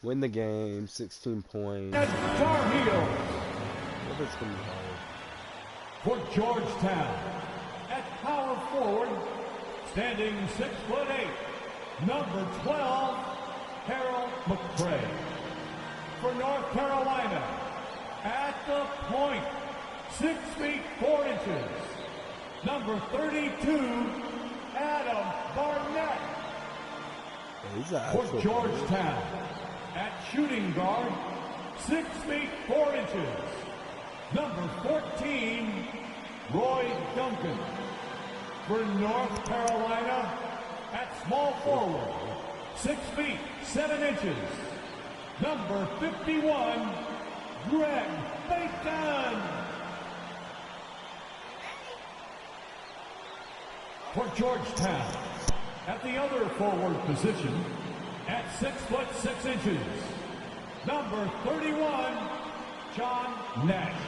Win the game, 16 points. And Tar Heels. What is going to be hard? For Georgetown, at power forward, standing 6'8", number 12, Harold McCray. For North Carolina, at the point, 6 feet 4 inches, number 32, Adam Barnett. For Georgetown, at shooting guard, 6 feet 4 inches, number 14, Roy Duncan. For North Carolina, at small forward, 6 feet 7 inches, number 51, Greg Bacon. For Georgetown, at the other forward position, at 6'6", number 31, John Nash.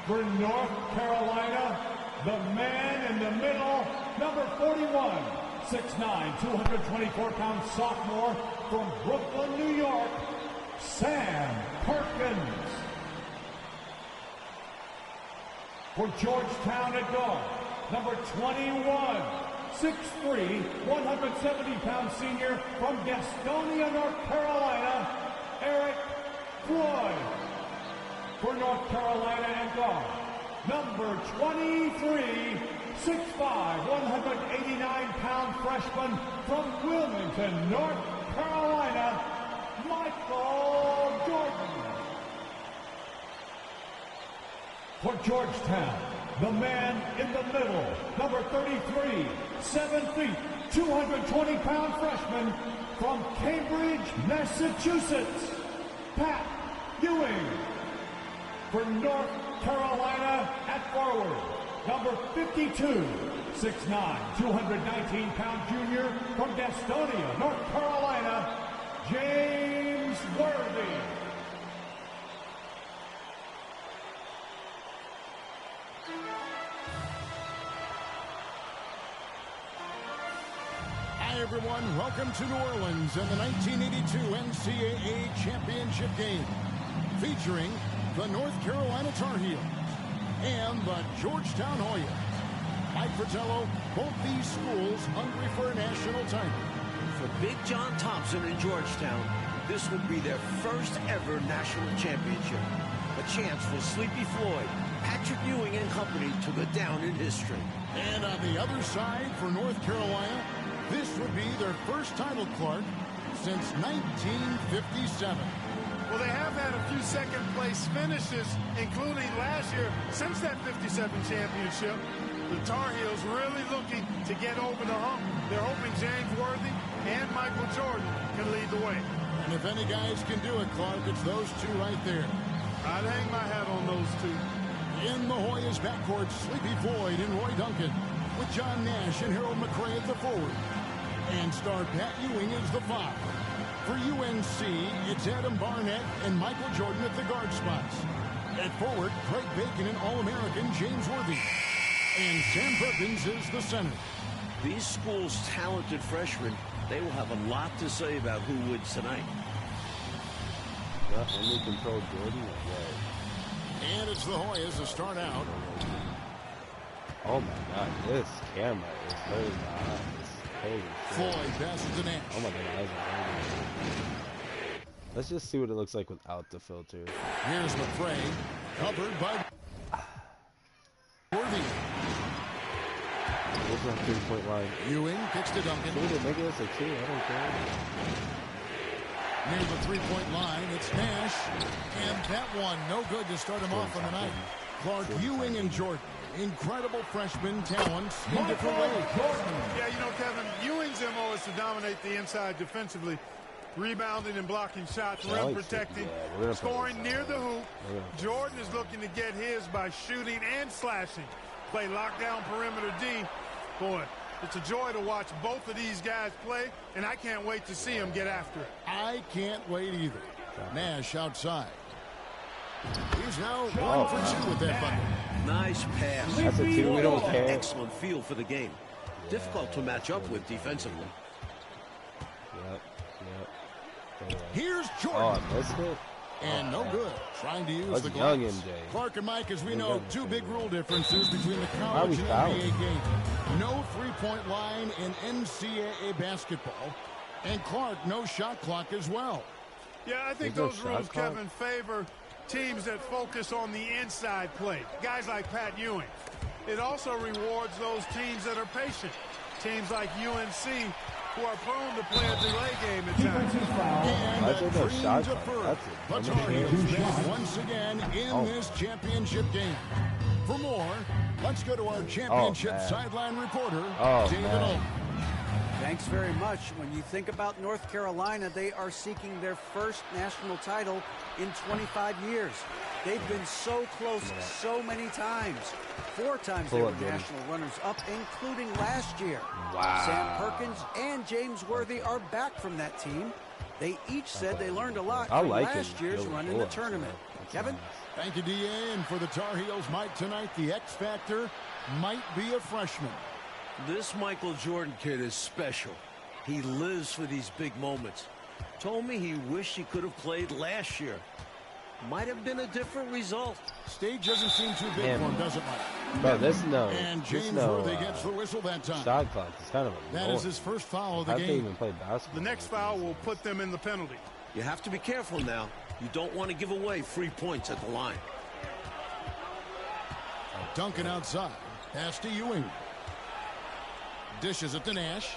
For North Carolina, the man in the middle, number 41, 6'9", 224-pound sophomore from Brooklyn, New York, Sam Perkins. For Georgetown at guard, number 21, 6'3", 170-pound senior from Gastonia, North Carolina, Eric Floyd. For North Carolina and guard, number 23, 6'5", 189-pound freshman from Wilmington, North Carolina, Michael Jordan. For Georgetown, the man in the middle, number 33, 7 feet, 220-pound freshman from Cambridge, Massachusetts, Pat Ewing. For North Carolina at forward, number 52, 6'9", 219-pound junior from Gastonia, North Carolina, James Worthy. Hi everyone, welcome to New Orleans and the 1982 NCAA Championship game, featuring the North Carolina Tar Heels and the Georgetown Hoyas. Mike Fratello, both these schools hungry for a national title. For Big John Thompson in Georgetown, this would be their first ever national championship. A chance for Sleepy Floyd, Patrick Ewing and company to go down in history. And on the other side for North Carolina, this would be their first title, Clark, since 1957. Well, they have had a few second-place finishes, including last year. Since that 57 championship, the Tar Heels really looking to get over the hump. They're hoping James Worthy and Michael Jordan can lead the way. And if any guys can do it, Clark, it's those two right there. I'd hang my hat on those two. In the Hoyas backcourt, Sleepy Floyd and Roy Duncan, with John Nash and Harold McCray at the forward. And star Pat Ewing is the 5. For UNC, it's Adam Barnett and Michael Jordan at the guard spots. At forward, Craig Bacon and All-American James Worthy. And Sam Perkins is the center. These schools' talented freshmen, they will have a lot to say about who wins tonight. Only control Jordan? Yeah. And it's the Hoyas to start out. Oh my god, this camera is hurting my eyes. Holy shit. Floyd passes to Nash. Oh my god, my eyes are hurting. Let's just see what it looks like without the filter. Here's McCray, covered by Worthy. Where's that 3-point line? Ewing kicks to Duncan. Dude, make it a 2. I don't care. Near the 3-point line, it's Nash. And that one, no good to start him off on the night. Clark Ewing and Jordan. Incredible freshman talents in different ways. Yeah, you know, Kevin, Ewing's MO is to dominate the inside defensively, rebounding and blocking shots, rim protecting, scoring near the hoop. Jordan is looking to get his by shooting and slashing. Play lockdown perimeter D. Boy, it's a joy to watch both of these guys play, and I can't wait to see them get after it. I can't wait either. Nash outside. He's now 1 for 2 with that bucket. Nice pass. That's a 2. We don't care. Excellent feel for the game. Difficult to match up with defensively. Yep. Here's Oh, Jordan. I missed it. And no good. Trying to use That's the young gloves. MJ. Clark and Mike, as we know, Young two MJ. big rule differences between the Why college we and fouling? NBA game. No three-point line in NCAA basketball. And Clark, no shot clock as well. Yeah, I think There's no those rules, shot clock? Kevin, favor teams that focus on the inside play. Guys like Pat Ewing. It also rewards those teams that are patient. Teams like UNC who are prone to play a delay game at times. Defensive foul. And I that think they're dream shot to clock. first. That's The it. Tar Heels Two back shots. once again in Oh. this championship game. For more, let's go to our championship man. sideline reporter, Oh, David man. Owen. Thanks very much. When you think about North Carolina, they are seeking their first national title in 25 years. They've been so close so many times. 4 times they Pull were up, Jimmy. national runners-up, including last year. Wow. Sam Perkins and James Worthy are back from that team. They each said they learned a lot I from like last him. year's Really run in cool. the tournament. That's Kevin? nice. Thank you, DA. And for the Tar Heels, Mike, tonight, the X Factor might be a freshman. This Michael Jordan kid is special. He lives for these big moments. Told me he wished he could have played last year. Might have been a different result. Stage doesn't seem too big Man. for him, does it, Mike? Bro, this And this James Worthy gets the whistle that time. shot clock is kind of That annoying. is his first foul of the How can they game. even play basketball? The next foul will put them in the penalty. You have to be careful now. You don't want to give away free points at the line. Duncan outside. Pass to Ewing. Dishes it to Nash.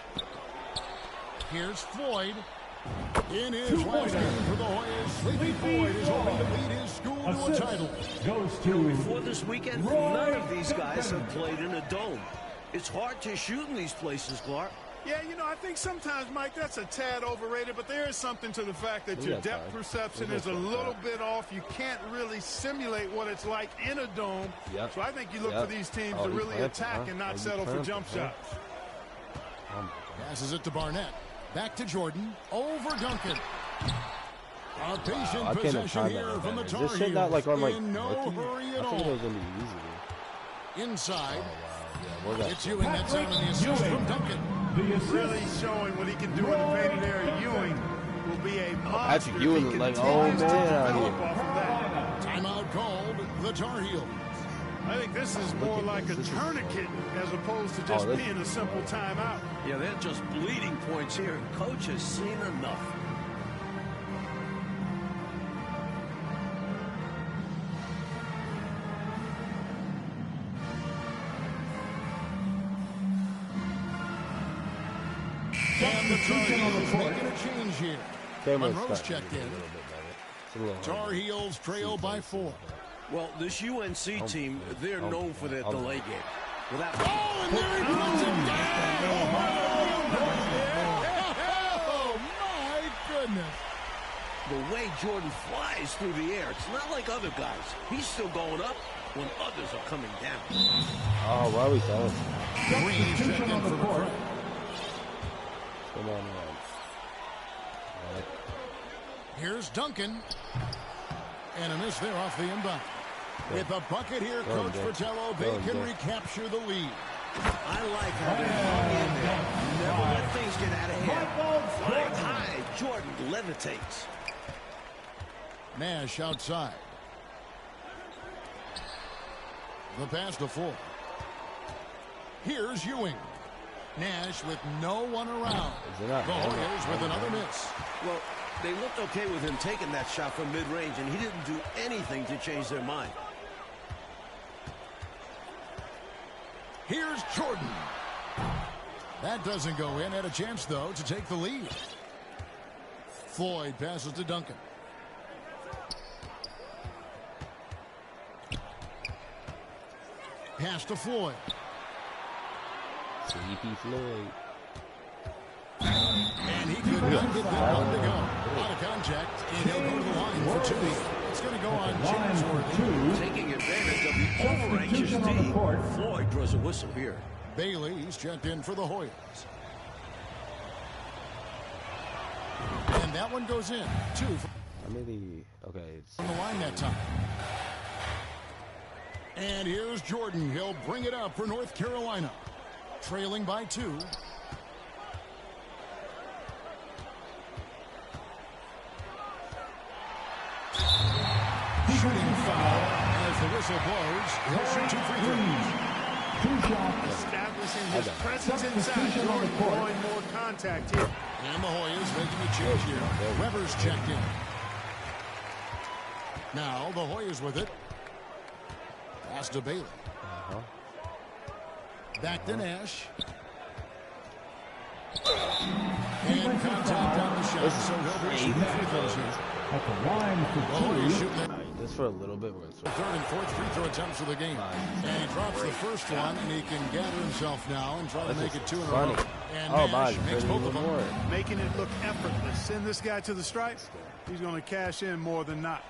Here's Floyd. In his last game for the Hoyas, Sleepy Floyd is hoping to lead his school to a Assist title. goes Before to this weekend, Roy none of these guys Duncan. have played in a dome. It's hard to shoot in these places, Clark. Yeah, you know, I think sometimes, Mike, that's a tad overrated, but there is something to the fact that your Yeah, depth fine. perception There's is a no shot little clock. bit off. You can't really simulate what it's like in a dome. Yep. So I think you look Yep. for these teams Oh, to he really planted, attack huh? and Oh, not he settle for planted, jump huh? shots. Oh my God. Passes it to Barnett. Back to Jordan. Over Duncan. A patient I can't have possession time here like from the that. Tar Is this shit not like Heels. on like In no rookie? hurry I at thought it all. was gonna be easy. Inside. Oh wow, yeah, we're It's Ewing. That's out on the assist Ewing. from Duncan. the assist. Really showing what he can do in the painted area. Ewing will be a monster Patrick if Ewing he looked like, continues oh, to man, out develop here. off of that. Timeout called. The Tar Heels. I think this is more at like a this. This is- tourniquet as opposed to just this- being a simple timeout. Yeah, they're just bleeding points here, and coach has seen enough. And the Tar Heels making a change here. Cameron's Monroe's starting checked to get in. a little bit better. It's a little Tar hard. Heels trail by 4. Well, this UNC team, they're known for their delay game. Without Oh, and there he puts it down! Oh, my goodness. the way Jordan flies through the air, it's not like other guys. He's still going up when others are coming down. Oh, why are we telling? Green checked in for the Prep. Come on, man. Here's Duncan. And a miss there off the inbound. With the bucket here, Go on, Coach Dick. Fratello, Go they on, can Dick. recapture the lead. I like how they hung in there. Never let things get out of hand. Flying high, Jordan levitates. Nash outside. The pass to 4. Here's Ewing. Nash with no one around. Is it not The him? Hoyas with another miss. Well, they looked okay with him taking that shot from mid-range, and he didn't do anything to change their mind. Here's Jordan. That doesn't go in. Had a chance, though, to take the lead. Floyd passes to Duncan. Pass to Floyd. Sleepy Floyd. And he could not get that one to go. Out of contact, and he'll go to the line for 2. It's going to go on James Worthy. Taking advantage of the over-anxious D, Floyd draws a whistle here. Bailey's checked in for the Hoyas. And that one goes in. 2 How many? Okay, it's from the line that time. And here's Jordan. He'll bring it up for North Carolina. Trailing by 2. the whistle blows, he'll shoot 2 free throws. Establishing his presence inside. Jordan drawing more contact here. And the Hoyas making a change here. Weber's checked in. Now the Hoyas with it. Pass to Bailey. Back to Nash. And contact on the shot, so he'll be shooting free throws here. At the line for 2. Just for a little bit. Third and fourth free throw attempts of the game. And he drops the first one, and he can gather himself now and try to make it 2 in a row. And Nash makes both of them. Making it look effortless. Send this guy to the stripe. He's going to cash in more than not.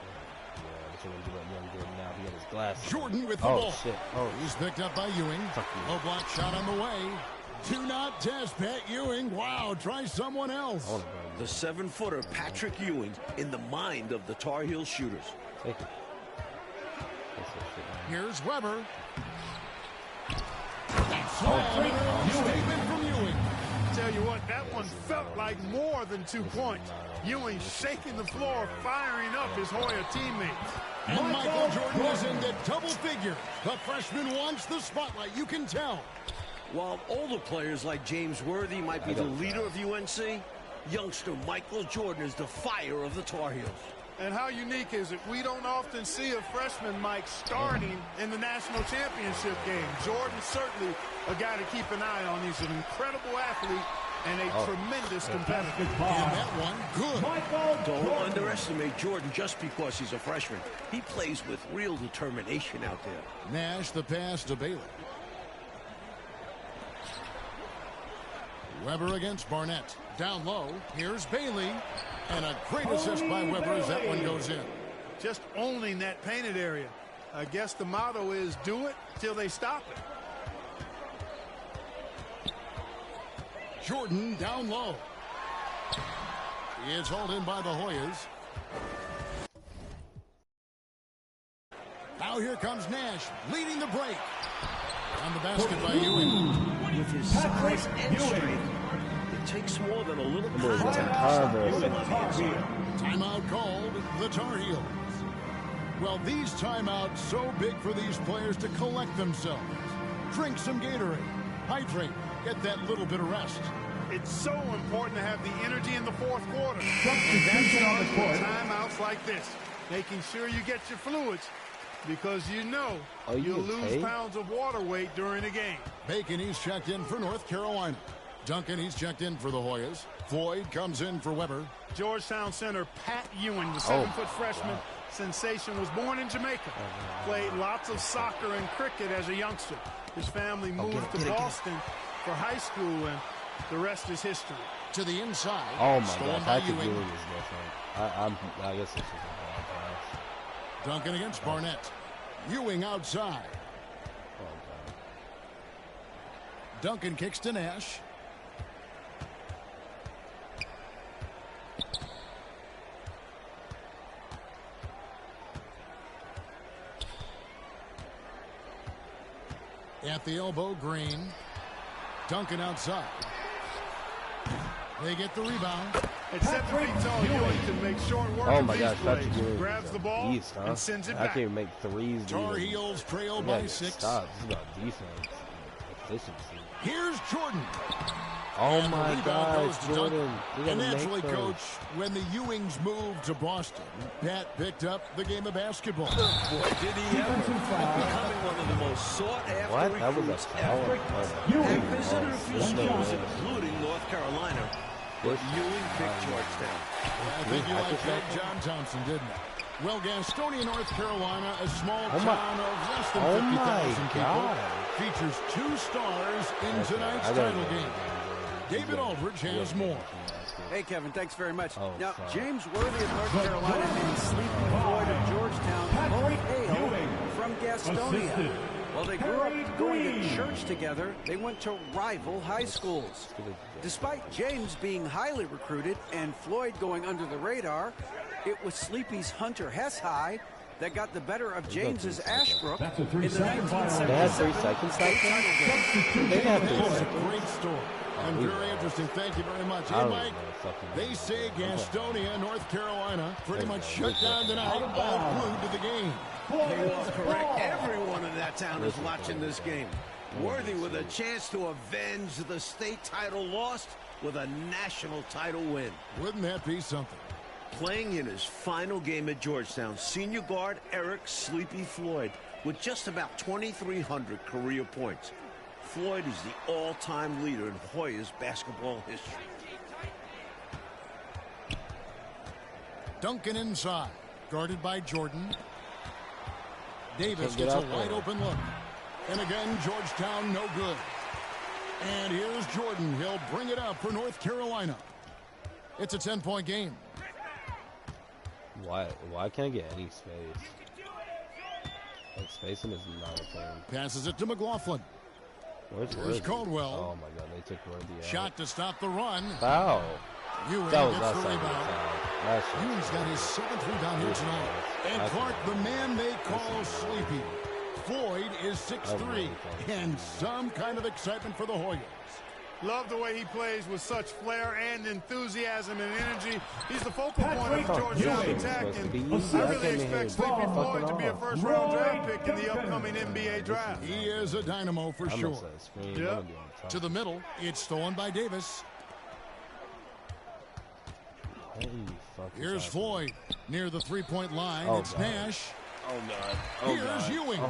Jordan with the ball. Shit. He's picked up by Ewing. Low block shot on the way. Do not test Pat Ewing. Wow, try someone else. The 7-footer Patrick Ewing in the mind of the Tar Heel shooters. Here's Weber. Statement from Ewing. Tell you what, that one felt like more than 2 points. Ewing shaking the floor, firing up his Hoya teammates. And Michael Jordan is into double figures. The freshman wants the spotlight, you can tell. While older players like James Worthy might be the leader of UNC, youngster Michael Jordan is the fire of the Tar Heels. And how unique is it? We don't often see a freshman, Mike, starting in the national championship game. Jordan certainly a guy to keep an eye on. He's an incredible athlete and a tremendous competitor. And that one, good. Don't underestimate Jordan just because he's a freshman. He plays with real determination out there. Nash the pass to Bailey. Weber against Barnett. Down low, here's Bailey. And a great assist by Weber as that one goes in. Just owning that painted area. I guess the motto is do it till they stop it. Jordan down low. He is hauled in by the Hoyas. Now here comes Nash leading the break. On the basket by Ewing. With his size and strength, it takes more than a little contact. Timeout called, the Tar Heels. Well, these timeouts so big for these players to collect themselves. Drink some Gatorade. Hydrate. Get that little bit of rest. It's so important to have the energy in the fourth quarter. And that's timeouts like this. Making sure you get your fluids. Because you know you'll lose pounds of water weight during a game. Bacon, he's checked in for North Carolina. Duncan, he's checked in for the Hoyas. Floyd comes in for Weber. Georgetown center Pat Ewing, the 7-foot freshman sensation, was born in Jamaica. Played lots of soccer and cricket as a youngster. His family moved to Boston for high school, and the rest is history. To the inside. Oh my God, Patrick Ewing is different. I guess this is a bad pass. Duncan against Barnett. Ewing outside. Duncan kicks to Nash. At the elbow, Green. Duncan outside. They get the rebound. At 7 feet tall, Ewing can make short work of these plays. Grabs the ball and sends it back. I can make threes. Tar Heels trail by 6. Stop. This is about defense. Efficiency. Here's Jordan. Oh my God, Jordan. And naturally, Coach, when the Ewings moved to Boston, Pat picked up the game of basketball. Boy, did he ever. Becoming one of the most sought-after recruits ever. And visited a few schools, including North Carolina. But Ewing picked Georgetown. I think you liked that, John Thompson, didn't you? Well, Gastonia, North Carolina, a small town of less than 50,000 people, features 2 stars in tonight's title game. David Aldridge has more. Hey, Kevin, thanks very much. Now, James Worthy of North Carolina and Sleepy Floyd of Georgetown both hail from Gastonia. Well, they grew up going to church together. They went to rival high schools. Despite James being highly recruited and Floyd going under the radar, it was Sleepy's Hunter Hess High that got the better of James's Ashbrook in the 1977 They had 3 seconds back then? They had 3 seconds. Great story. And very interesting. Thank you very much. Hey, Mike, they say Gastonia, North Carolina, pretty much shut down tonight, all glued to the game. You are correct. Everyone in that town is watching this game. Worthy with a chance to avenge the state title lost with a national title win. Wouldn't that be something? Playing in his final game at Georgetown, senior guard Eric Sleepy Floyd with just about 2,300 career points. Floyd is the all-time leader in Hoyas basketball history. Duncan inside, guarded by Jordan. Davis gets a wide-open look. And again, Georgetown no good. And here's Jordan. He'll bring it up for North Carolina. It's a 10-point game. Why can't I get any space? Like, spacing is not a thing. Passes it to McLaughlin. Where's Caldwell? Oh my God, they took Worthy out. Shot to stop the run. Foul. Ewing That was gets the outside rebound. Ewing's got his 7th rebound here tonight. And Clark, the man they call Sleepy. Floyd is 6'3", and some kind of excitement for the Hoyas. Love the way he plays with such flair and enthusiasm and energy. He's the focal point of the Georgetown attack, and I really expect Sleepy Floyd to be a first-round draft pick in the upcoming NBA draft. He is a dynamo for sure. Yep. To the middle, it's stolen by Davis. Here's Floyd near the three-point line. It's Nash. Oh, God. Here's Ewing.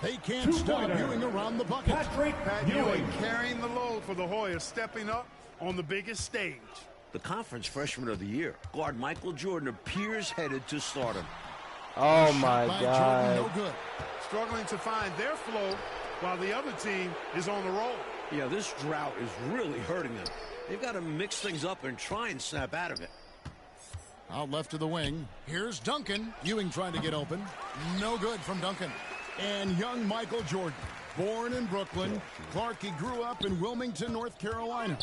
They can't stop Ewing around the bucket. Pat Ewing carrying the load for the Hoyas, stepping up on the biggest stage. The conference freshman of the year, guard Michael Jordan, appears headed to stardom. Oh my God. Jordan, no good. Struggling to find their flow while the other team is on the roll. Yeah, this drought is really hurting them. They've got to mix things up and try and snap out of it. Out left to the wing. Here's Duncan. Ewing trying to get open. No good from Duncan. And young Michael Jordan, born in Brooklyn. Clark, he grew up in Wilmington, North Carolina.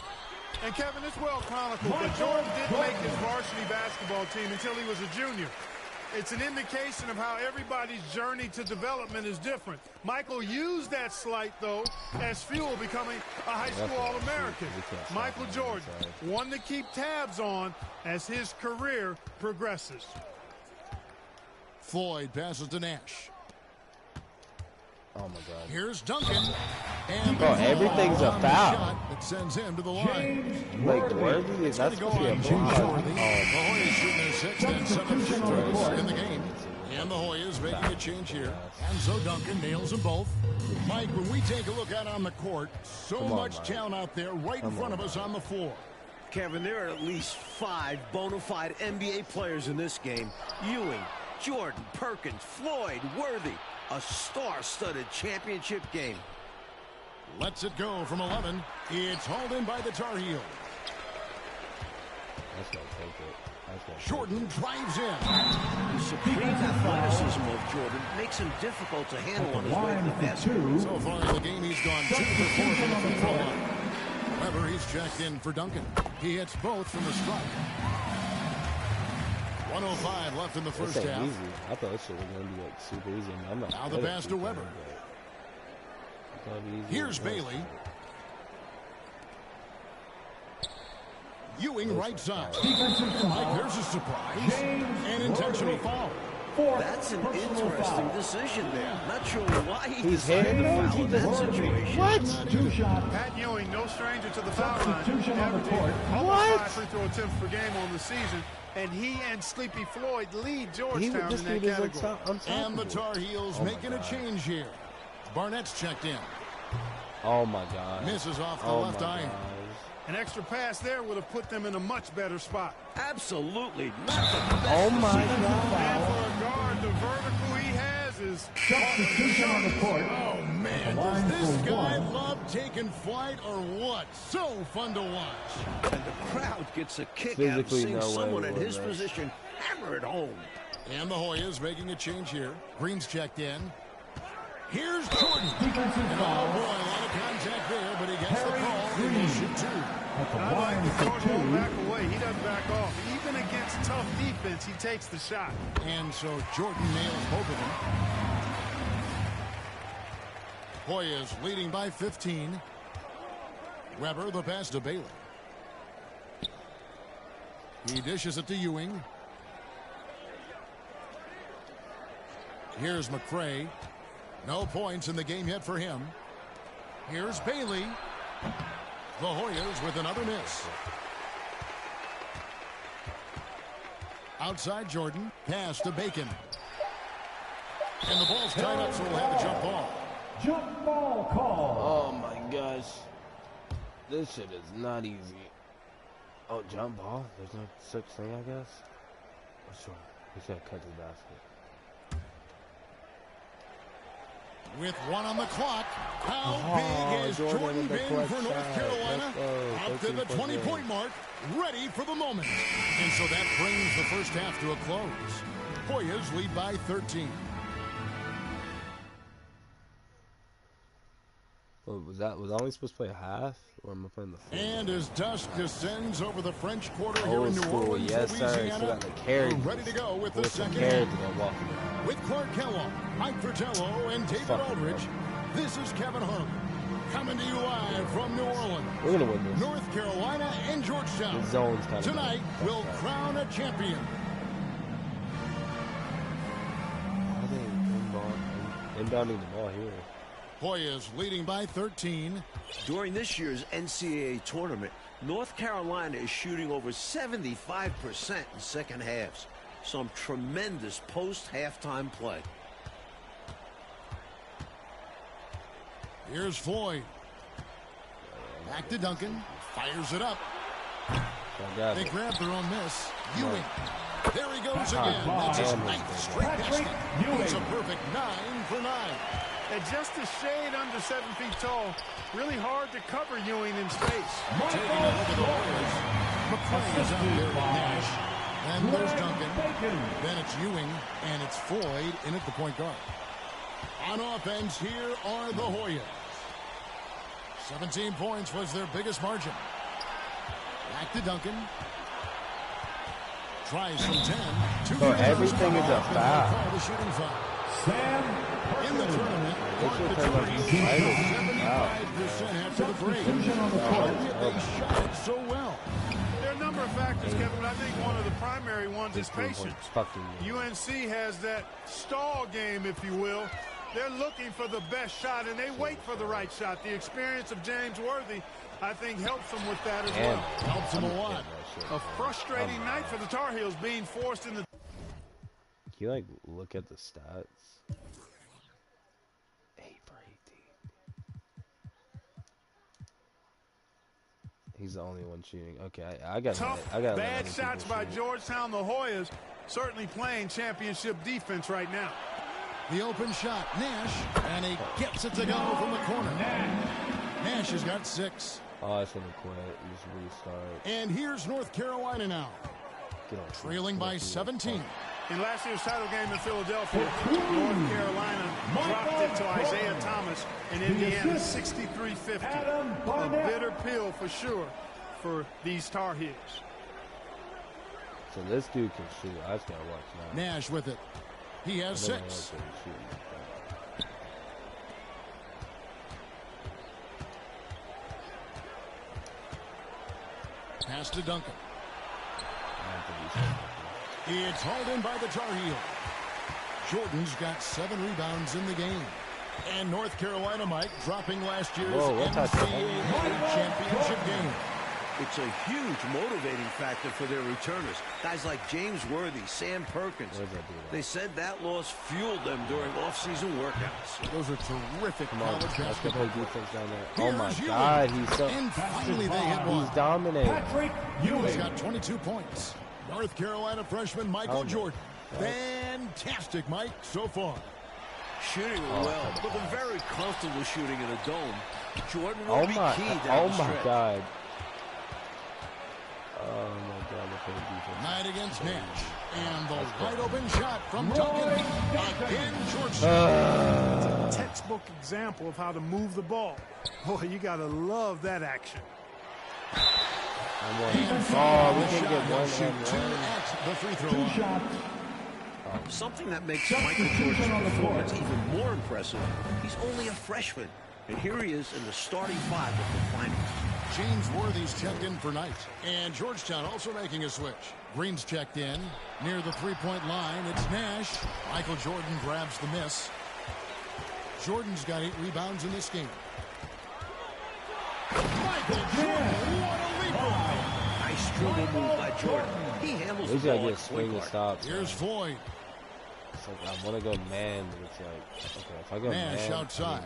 And Kevin, it's well chronicled, but Jordan didn't make his varsity basketball team until he was a junior. It's an indication of how everybody's journey to development is different. Michael used that slight, though, as fuel, becoming a high school All-American. Michael Jordan, one to keep tabs on as his career progresses. Floyd passes to Nash. Oh my God. Here's Duncan. And everything's a foul. That sends him to the line. Like, Worthy, that's supposed to be a block. The Hoyas shooting their 6th and 7th free throws in the game. And the Hoyas making a change here. And so Duncan nails them both. Mike, when we take a look out on the court, so much talent out there right in front of us on the floor. Kevin, there are at least 5 bona fide NBA players in this game. Ewing, Jordan, Perkins, Floyd, Worthy. A star-studded championship game. Lets it go from 11. It's hauled in by the Tar Heels. That's gonna take it. Jordan drives in. The supreme athleticism of Jordan makes him difficult to handle on his way to the basket. So far in the game, he's gone 2 for 4 from the free throw line. However, he's checked in for Duncan. He hits both from the strike. 1:05 left in the first half. Easy. I thought this shit was going to be like super easy. Now the pass to Weber. Here's Bailey. Ewing right side. Mike, there's a surprise. An intentional foul. That's an interesting decision there. Not sure why he decided to foul in that situation. What? Pat Ewing, no stranger to the foul line. Almost 5 free throw attempts per game on the season. And he and Sleepy Floyd lead Georgetown in that category. And the Tar Heels making a change here. Barnett's checked in. Oh my God. Misses off the left iron. An extra pass there would have put them in a much better spot. Absolutely. Not the best. Oh my God. And for a guard, the vertical he has is substitution on the court. Oh man, does this guy love taking flight or what? So fun to watch. And the crowd gets a kick out of seeing someone in his position hammer it home. And the Hoyas making a change here. Green's checked in. Here's Jordan. And oh boy, a lot of contact there, but he gets the call. He will shoot 2. I like the Jordan won't back away. He doesn't back off. Even against tough defense, he takes the shot. And so Jordan nails both of them. Hoyas leading by 15. Weber, the pass to Bailey. He dishes it to Ewing. Here's McCray. No points in the game yet for him. Here's Bailey. The Hoyas with another miss. Outside Jordan. Pass to Bacon. And the ball's tied up, so we'll have a jump ball. Jump ball call. Oh my gosh. This shit is not easy. Oh, jump ball? There's no such thing, I guess? Oh, sure. He's gonna cut the basket. With 1 on the clock, how big has Jordan been for North Carolina? Up to the 20-point mark, ready for the moment. And so that brings the first half to a close. Hoyas lead by 13. Oh, was I only supposed to play a half? Or am I playing the full? And as dusk descends over the French Quarter here in New school, Orleans, yes, Louisiana, we're we're ready to go with the second half. With Clark Kellogg, Mike Fratello, and David Aldridge, this is Kevin Harlan. Coming to you live from New Orleans. We're going to win this. North Carolina and Georgetown. The zone's kind of Tonight, we'll crown a champion. Why are they inbounding the ball here? Hoyas leading by 13. During this year's NCAA tournament, North Carolina is shooting over 75% in second halves. Some tremendous post-halftime play. Here's Floyd. Back to Duncan. Fires it up. They grab their own miss. Ewing. There he goes again. That's his 9th straight basket. It's a perfect 9 for 9. And just a shade under 7 feet tall. Really hard to cover Ewing in space. Taking a look at the Warriors. McCray is out there with Nash. And there's Duncan. Then it's Ewing, and it's Floyd in at the point guard. On offense, here are the Hoyas. 17 points was their biggest margin. Back to Duncan. Tries from 10. So everything is a foul. Call the shooting foul. Sam In the tournament, They should turn like 75% after the break. They shot it so well. There are a number of factors, Kevin, but I think one of the primary ones is patience. Fucking UNC has that stall game, if you will. They're looking for the best shot, and they wait for the right shot. The experience of James Worthy, I think, helps them with that as well. Helps them a lot. A frustrating night for the Tar Heels, being forced in the... Can you, like, look at the stats? 8 for 18. He's the only one shooting. Okay, I got Tough, bad shots by Georgetown. The Hoyas certainly playing championship defense right now. The open shot, Nash, and he gets it to go from the corner. Nash has got 6. Oh, I should have quit. Just restart. And here's North Carolina now, trailing by 17. In last year's title game in Philadelphia, North Carolina dropped it to Isaiah Thomas in Indiana, 63-50. A bitter pill for sure for these Tar Heels. So this dude can shoot. I just gotta watch now. Nash with it. He has 6. Pass to Duncan. It's hauled in by the Tar Heels. Jordan's got 7 rebounds in the game. And North Carolina, Mike, dropping last year's NCAA championship game. It's a huge motivating factor for their returners. Guys like James Worthy, Sam Perkins. They said that loss fueled them during off-season workouts. Those are terrific college basketball defense down there. Oh my God, he's so... And finally they hit one. He's dominating. He's got 22 points. North Carolina freshman Michael Jordan. Fantastic, Mike, so far. Shooting well. Looking very comfortable shooting in a dome. Jordan will be key down the stretch. Oh my God. Oh my God, look at the defense. Knight against Nash. And the wide open shot from Duncan. Again, Georgetown. It's a textbook example of how to move the ball. Boy, you got to love that action. We can get one. Shoot 2 at the free throw line. Something that makes Michael Jordan's performance even more impressive, he's only a freshman. And here he is in the starting 5 of the finals. James Worthy's checked in for Knight. And Georgetown also making a switch. Green's checked in. Near the three-point line, it's Nash. Michael Jordan grabs the miss. Jordan's got 8 rebounds in this game. Michael Jordan, what a leap! Nice dribble move by Jordan. He handles the ball like point guard. Stops, Here's Floyd. It's like I want to go man, but it's like, okay, if I go Nash man, outside.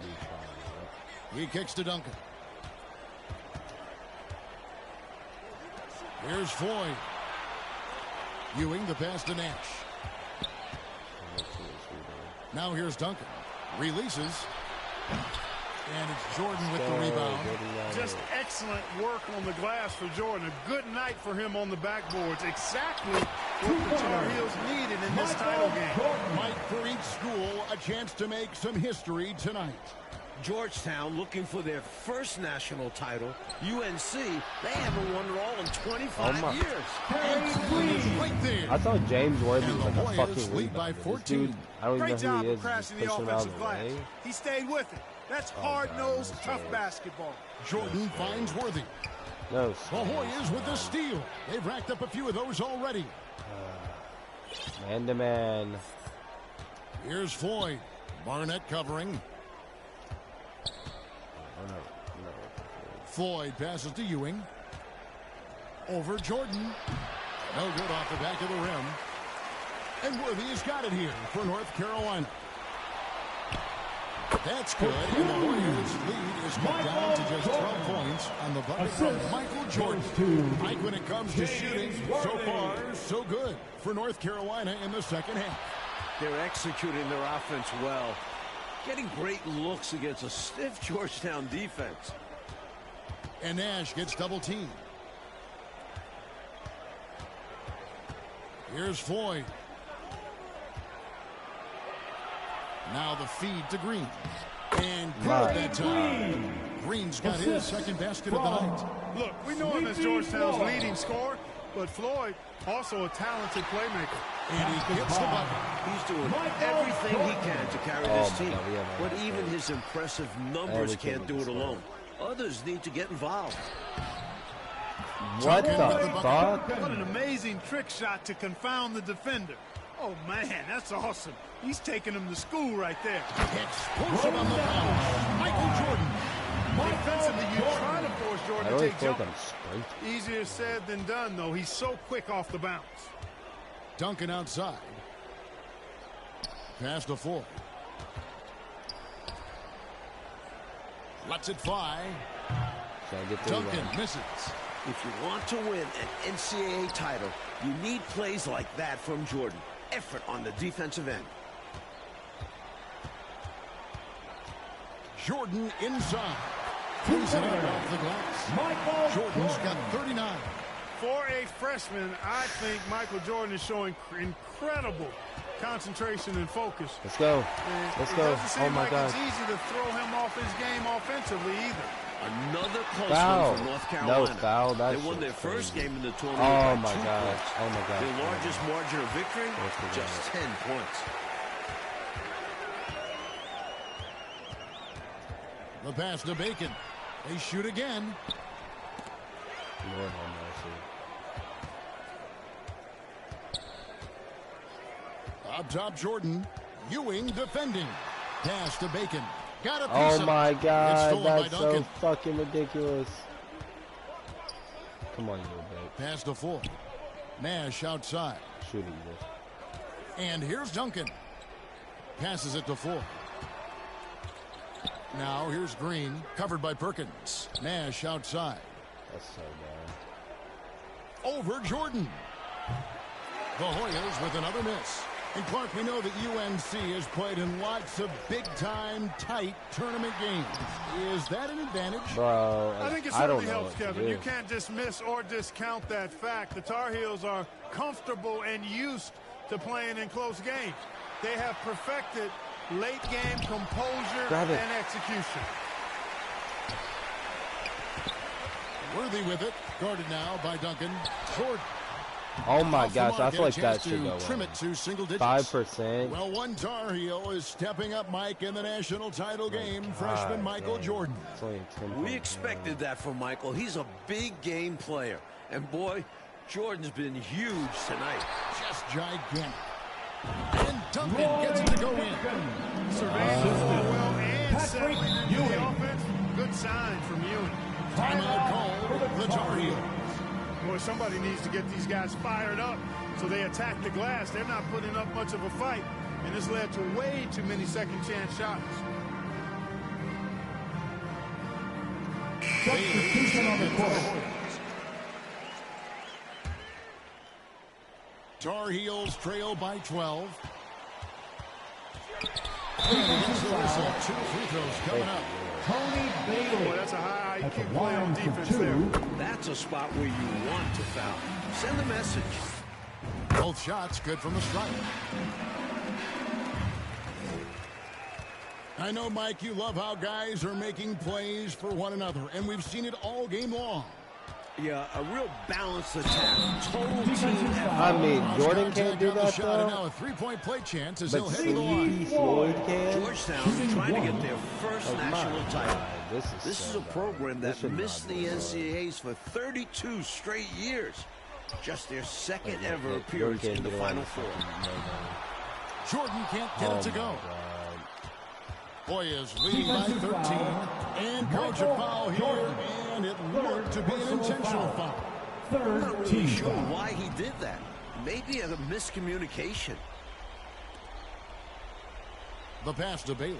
He kicks to Duncan. Here's Floyd. Ewing the pass to Nash. Now here's Duncan. Releases. And it's Jordan with the rebound. Just excellent work on the glass for Jordan. A good night for him on the backboards. Exactly what the Tar Heels needed in this title game. Mike, for each school, a chance to make some history tonight. Georgetown looking for their first national title. UNC, they haven't won it all in 25 years. Right there. I thought James Worthy was like a Warriors fucking lead by 14. Dude, I don't Great even know job who he of is. crashing the Just pushing him out of offensive the glass. way. He stayed with it. That's hard-nosed, tough basketball. Jordan finds Worthy. No, The Warriors with the steal. They've racked up a few of those already. Man-to-man. Here's Floyd. Barnett covering. Floyd passes to Ewing. Over Jordan. No good off the back of the rim. And Worthy's got it here for North Carolina. That's good. And the Warriors' lead is cut down to just 12 points on the bucket from Michael Jordan. Mike, when it comes to shooting, so far, so good for North Carolina in the second half. They're executing their offense well. Getting great looks against a stiff Georgetown defense. And Nash gets double-teamed. Here's Floyd. Now the feed to Green. And good that time. Green's got his second basket of the night. Look, we know him as Georgetown's leading scorer, but Floyd also a talented playmaker. And he gets the bucket. He's doing everything he can to carry this team. But even his impressive numbers can't do it alone. Others need to get involved. What the fuck? What an amazing trick shot to confound the defender. Oh, man, that's awesome. He's taking him to school right there. Explosive on the bounce. Michael Jordan. Defensively, you're trying to force Jordan to take jump. I'm Easier said than done, though. He's so quick off the bounce. Duncan outside. Pass to Floyd. Lets it fly. Duncan misses. If you want to win an NCAA title, you need plays like that from Jordan. Effort on the defensive end. Jordan inside. Plays it out off the glass. Jordan's got 39. For a freshman, I think Michael Jordan is showing incredible concentration and focus. Let's go. Let's go. Oh, my God. It's easy to throw him off his game offensively either. Another close foul. one from North Carolina. No foul. They won their first game in the tournament by by 2 points. Oh, my God. Their largest margin of victory, just 10 points. The pass to Bacon. They shoot again. Lord have mercy. Up top, Jordan. Ewing defending. Pass to Bacon. Got a piece Oh of my it. God, that's so fucking ridiculous. Come on, you little bitch. Pass to Floyd. Nash outside. Shoot it, you. And here's Duncan. Passes it to Floyd. Now here's Green, covered by Perkins. Nash outside. That's so bad. Over Jordan. The Hoyas with another miss. And Clark, we know that UNC has played in lots of big-time, tight tournament games. Is that an advantage? Bro, I think it certainly helps, Kevin. You can't dismiss or discount that fact. The Tar Heels are comfortable and used to playing in close games. They have perfected late-game composure and execution. Worthy with it. Guarded now by Duncan. Jordan. Oh my gosh, I feel like that should go trim it to single digits. 5%. Well, one Tar Heel is stepping up, Mike, in the national title game. Freshman Michael Jordan. We expected that from Michael. He's a big game player. And boy, Jordan's been huge tonight. Just gigantic. And Duncan gets it to go in. Surveying the floor well and settling into the offense. Good sign from Ewing. Timeout call for the Tar Heels. Boy, somebody needs to get these guys fired up so they attack the glass. They're not putting up much of a fight, and this led to way too many second chance shots. Substitution on the court. Tar Heels trail by 12. Two free throws coming up. Tony Bailey. Boy, that's a high At the IQ play on line for defense two. there. That's a spot where you want to foul. Send a message. Both shots good from the stripe. I know, Mike, you love how guys are making plays for one another, and we've seen it all game long. Yeah, a real balanced attack. Total team effort. I mean, Jordan can't do that, shot, and now though. a three-point play chance as But he'll head to the line. Sleepy Floyd can. Georgetown trying to get their first national title. God, This is so a bad. program This that should missed not the be good. NCAAs for 32 straight years. Just their second Like, ever Jordan appearance can't in the get around Final the Four. fucking Jordan can't get Oh it to my go. God. Hoyas leading by 13. And coach a foul here, and it looked to be an intentional foul. I'm Third not really team sure foul. why he did that. Maybe a miscommunication. The pass to Bailey.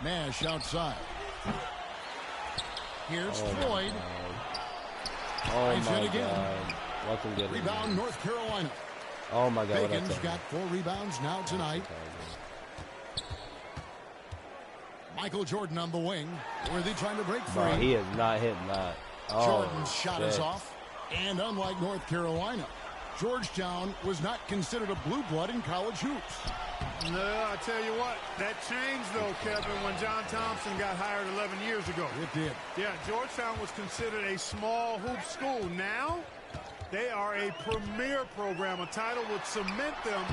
Nash outside. Here's Floyd. Oh Nice my hit again. God. Let them get it. Rebound North Carolina. Oh my God. Bacon's got 4 rebounds now tonight. Michael Jordan on the wing. Worthy trying to break free. Bro, he is not hitting that. Oh, Jordan's shot is shit. off. And unlike North Carolina, Georgetown was not considered a blue blood in college hoops. No, I tell you what, that changed though, Kevin, when John Thompson got hired 11 years ago. It did. Yeah, Georgetown was considered a small hoop school. Now, they are a premier program. A title would cement them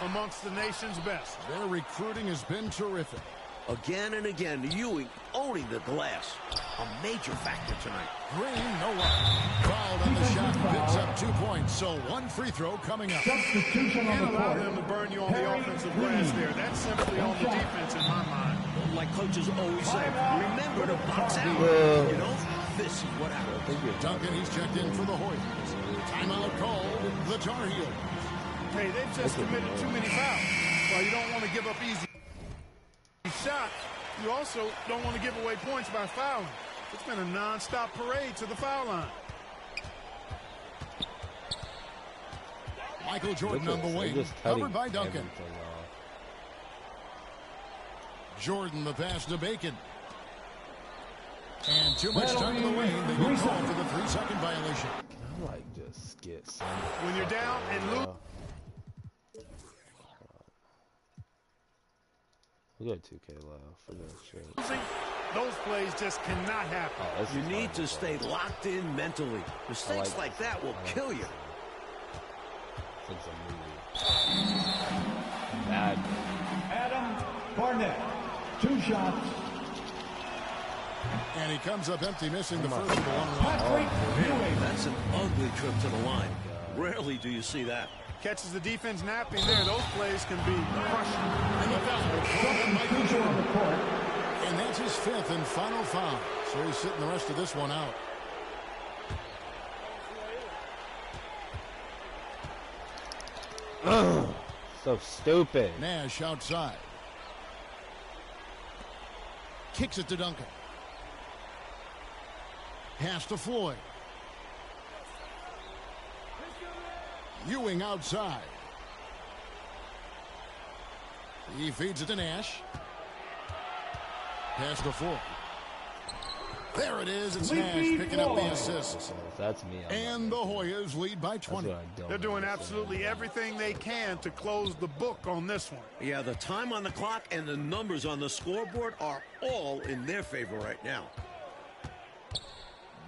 amongst the nation's best. Their recruiting has been terrific. Again and again, Ewing owning the glass. A major factor tonight. Green, no one. Fouled on the shot, picks up 2 points. So 1 free throw coming up. Substitution on Can't the allow court. them to burn you on the offensive glass there. That's simply on the defense in my mind. Like coaches always say, remember to box out. Well. You know, this is what happens. Duncan, he's checked in for the Hoyas. Timeout called, the Tar Heels. Hey, they've just committed too many fouls. Well, you don't want to give up easy shots. You also don't want to give away points by fouling. It's been a non-stop parade to the foul line. Michael Jordan Look on at the this, wing, they're just cutting covered by Duncan. everything off. Jordan, the pass to Bacon. And too much time in the lane. They get called for the 3-second violation. I like just get some. When you're down and lose. We got 2K left for that shit. Those plays just cannot happen. Oh, this You is need to horrible, stay bro. locked in mentally. Mistakes like like this. that will I like kill you. this. It's a movie. Bad. Adam Barnett. 2 shots. And he comes up empty, missing the first of the one round. Patrick Ewing. That's an ugly trip to the line. Rarely do you see that. Catches the defense napping there. Those plays can be crushing. And the foul called on Michael Substitution on Jordan. the court. And that's his 5th and final foul. So he's sitting the rest of this one out. Ugh, so stupid. Nash outside. Kicks it to Duncan. Pass to Floyd. Ewing outside. He feeds it to Nash. Pass to Floyd. There it is. It's Nash picking up the assist. So if that's me. I'm And the Hoyas lead by that's 20. what I don't They're doing understand. absolutely everything they can to close the book on this one. Yeah, the time on the clock and the numbers on the scoreboard are all in their favor right now.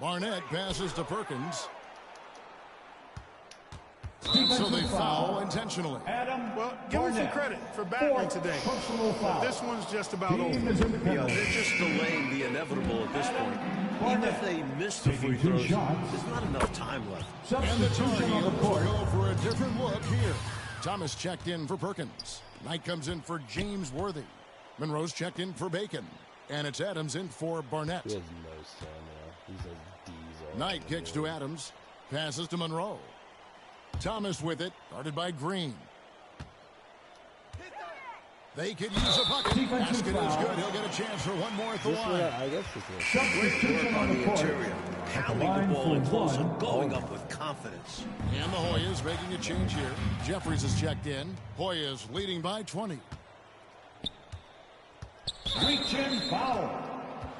Barnett passes to Perkins. So they foul intentionally. Well, give him some credit for battling today. But this one's just about over. Yeah, they're just delaying the inevitable at this point. Even if they miss the free throws, there's not enough time left. And the Tar Heels will go for a different look here. Thomas checked in for Perkins. Knight comes in for James Worthy. Monroe's checked in for Bacon. And it's Adams in for Barnett. He has no stamina. He's a diesel. Knight kicks to Adams. Passes to Monroe. Thomas with it, guarded by Green. They could use a bucket. Basket is good. He'll get a chance for one more at the line. I guess this is Great work on the interior. Pounding the ball close and going up with confidence. And the Hoyas making a change here. Jeffries is checked in. Hoyas leading by 20. Reach-in foul.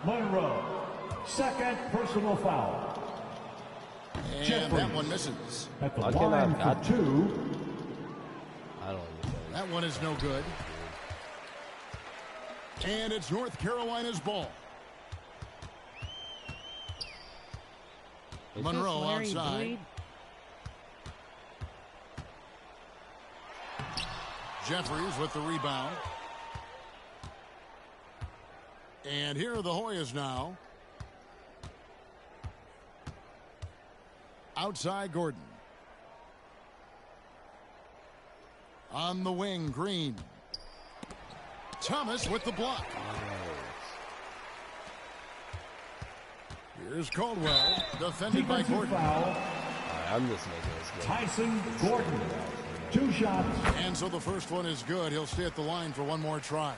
Monroe. Second personal foul. And Jeffries. that one misses. At the I line cannot- for two. I don't understand. That one is no good. And it's North Carolina's ball. Monroe outside. Jeffries with the rebound. And here are the Hoyas now. Outside Gordon. On the wing, Green. Thomas with the block. Here's Caldwell, defended by Defensive Gordon. foul. I'm just making this game. Tyson Gordon. 2 shots. And so the first one is good. He'll stay at the line for one more try.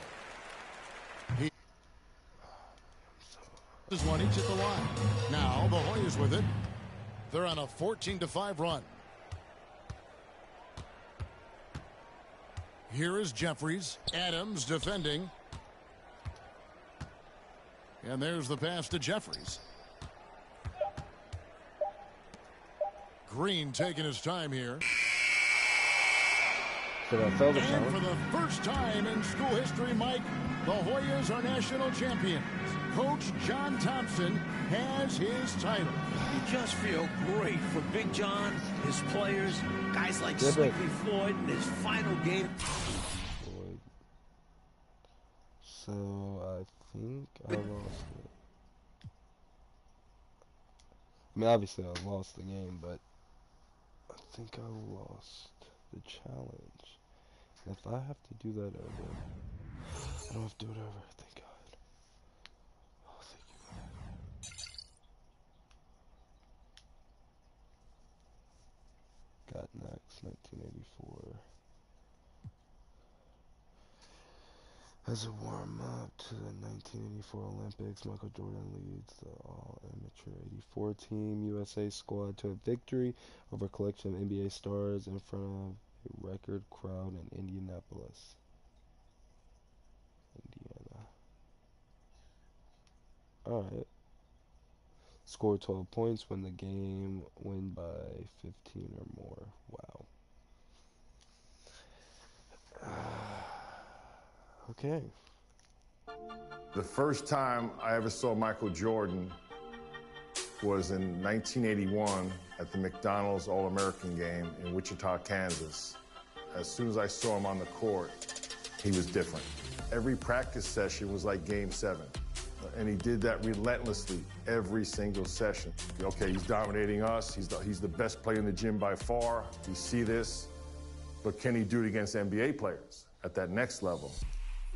He is one each at the line. Now the Hoyas with it. They're on a 14-5 run. Here is Jeffries. Adams defending. And there's the pass to Jeffries. Green taking his time here. Should I fill the And challenge? for the first time in school history, Mike, the Hoyas are national champions. Coach John Thompson has his title. You just feel great for Big John, his players, guys like Yeah, but- Sleepy Floyd in his final game. So I think I lost it. I mean, obviously I lost the game, but I think I lost the challenge. And if I have to do that over, I don't have to do it over. Thank God. Oh, thank you, God. Got next, 1984. As a warm-up to the 1984 Olympics, Michael Jordan leads the all-amateur 84 team USA squad to a victory over a collection of NBA stars in front of a record crowd in Indianapolis, Indiana. Alright. Score 12 points, win the game, win by 15 or more. Wow. Okay. The first time I ever saw Michael Jordan was in 1981 at the McDonald's All-American game in Wichita, Kansas. As soon as I saw him on the court, he was different. Every practice session was like Game 7. And he did that relentlessly every single session. Okay, he's dominating us. He's the best player in the gym by far. We see this. But can he do it against NBA players at that next level?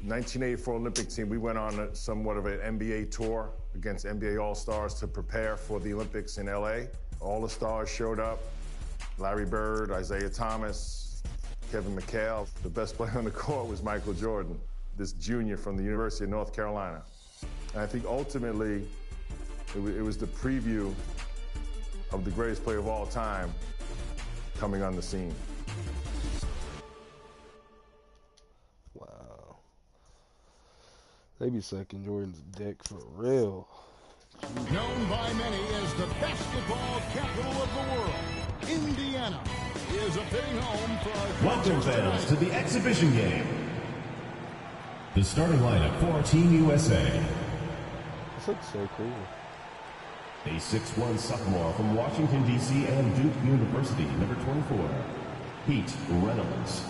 1984 Olympic team, we went on somewhat of an NBA tour against NBA All-Stars to prepare for the Olympics in LA. All the stars showed up. Larry Bird, Isaiah Thomas, Kevin McHale. The best player on the court was Michael Jordan, this junior from the University of North Carolina. And I think ultimately, it was the preview of the greatest player of all time coming on the scene. Wow. They be sucking Jordan's dick for real. Known by many as the basketball capital of the world, Indiana is a fitting home for our Welcome, fans, to the exhibition game. The starting lineup for Team USA. This looks so cool. A 6'1" sophomore from Washington, D.C. and Duke University, number 24, Pete Reynolds.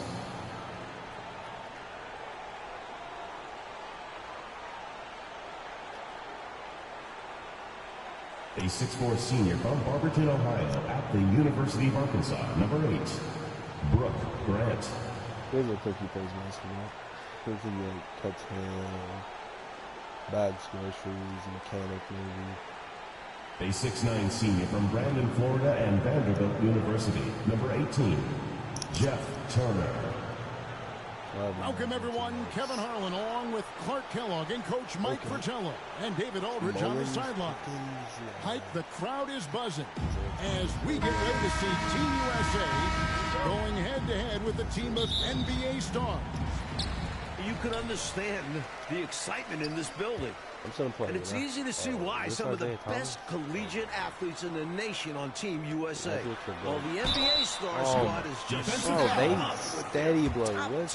A 6'4" senior from Barberton, Ohio, at the University of Arkansas, number 8, Brooke Grant. Here's a cookie plays basketball. Cookie cuts hair, bags groceries, mechanic maybe. A 6'9" senior from Brandon, Florida, and Vanderbilt University, number 18, Jeff Turner. Welcome, everyone. Kevin Harlan along with Clark Kellogg and Coach Mike Fratello and David Aldridge on the sideline. Mike, the crowd is buzzing as we get ready to see Team USA going head-to-head with a team of NBA stars. You can understand the excitement in this building. And it's easy to see why some of the best collegiate athletes in the nation on Team USA. Well, the NBA star squad is just steady blow. Now, this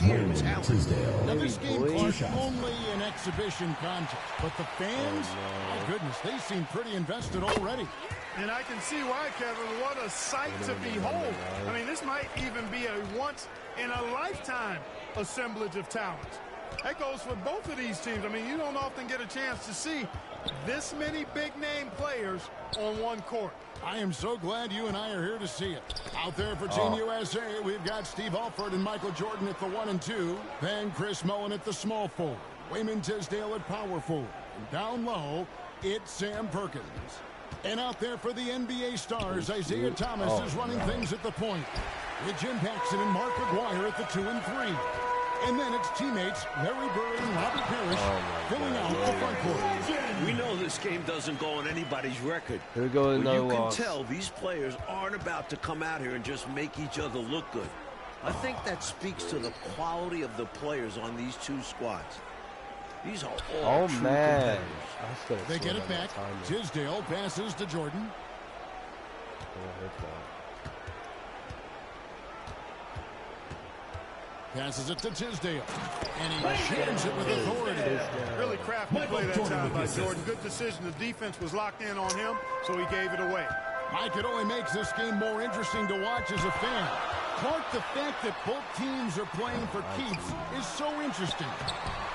game was only an exhibition contest, but the fans, my goodness, they seem pretty invested already. And I can see why, Kevin. What a sight to behold. I mean, this might even be a once-in-a-lifetime assemblage of talent. That goes for both of these teams. I mean, you don't often get a chance to see this many big-name players on one court. I am so glad you and I are here to see it. Out there for Team USA, we've got Steve Alford and Michael Jordan at the 1 and 2. Then Chris Mullin at the small forward. Wayman Tisdale at power forward. And down low, it's Sam Perkins. And out there for the NBA stars, Isaiah Thomas is running things at the point, with Jim Paxson and Mark Aguirre at the 2 and 3. And then it's teammates Larry Bird and Robert Parrish filling out the front court. We know this game doesn't go on anybody's record. Here we go, but you can tell these players aren't about to come out here and just make each other look good. I think that speaks to the quality of the players on these two squads. These are all true competitors. They get it back. Tisdale passes to Jordan. Passes it to Tisdale. And he shares it with authority. Really crafty play that time by Jordan. Good decision. The defense was locked in on him, so he gave it away. Mike, it only makes this game more interesting to watch as a fan. Clark, the fact that both teams are playing for keeps is so interesting.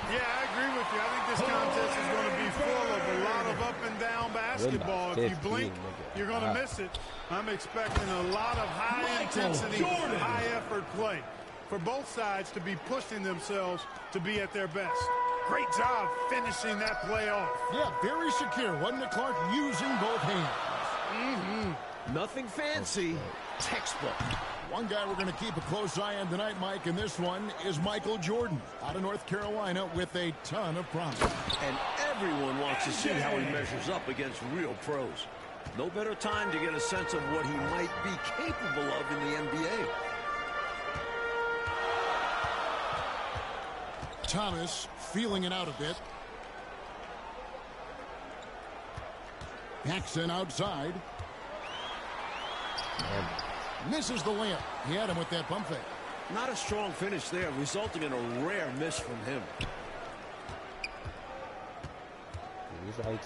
Yeah, I agree with you. I think this contest is going to be full of a lot of up-and-down basketball. If you blink, you're going to miss it. I'm expecting a lot of high-intensity, high-effort play for both sides to be pushing themselves to be at their best. Great job finishing that play off. Yeah, very secure, wasn't it, Clark? Using both hands. Nothing fancy. Textbook. One guy we're going to keep a close eye on tonight, Mike, and this one is Michael Jordan out of North Carolina with a ton of promise. And everyone wants to see how he measures up against real pros. No better time to get a sense of what he might be capable of in the NBA. Thomas feeling it out a bit. Paxson outside. Misses the layup. He had him with that pump fake. Not a strong finish there, resulting in a rare miss from him.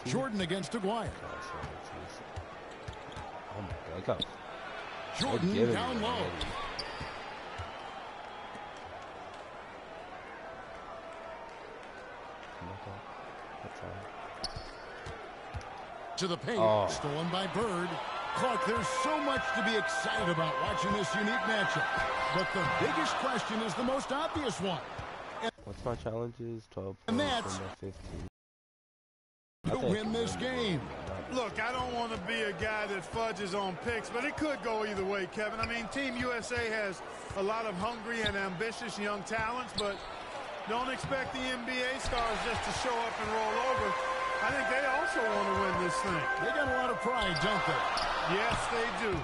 Jordan against Aguirre. Jordan down low. To the paint, stolen by Bird. Clark, there's so much to be excited about watching this unique matchup. But the biggest question is the most obvious one. What's my challenges? 12 and points that's from 15. To win this game. Look, I don't want to be a guy that fudges on picks, but it could go either way, Kevin. I mean, Team USA has a lot of hungry and ambitious young talents, but don't expect the NBA stars just to show up and roll over. I think they also want to win this thing. They got a lot of pride, don't they? Yes, they do.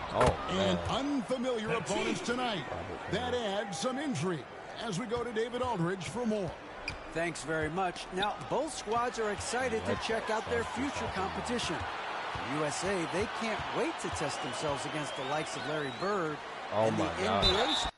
And unfamiliar opponents tonight. That adds some intrigue as we go to David Aldridge for more. Thanks very much. Now, both squads are excited to check out their future competition. The USA, they can't wait to test themselves against the likes of Larry Bird and the NBA.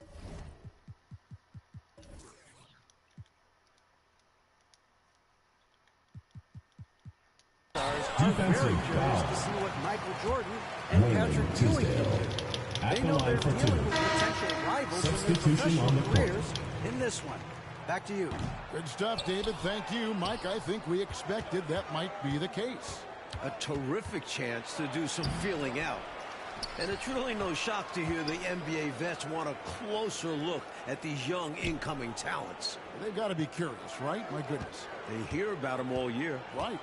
are very curious to see what Michael Jordan and Patrick Ewing can do. They know they're dealing with potential rivals in their professional careers in this one. Back to you. Good stuff, David. Thank you. Mike, I think we expected that might be the case. A terrific chance to do some feeling out. And it's really no shock to hear the NBA vets want a closer look at these young incoming talents. They've got to be curious, right? My goodness. They hear about them all year. Right.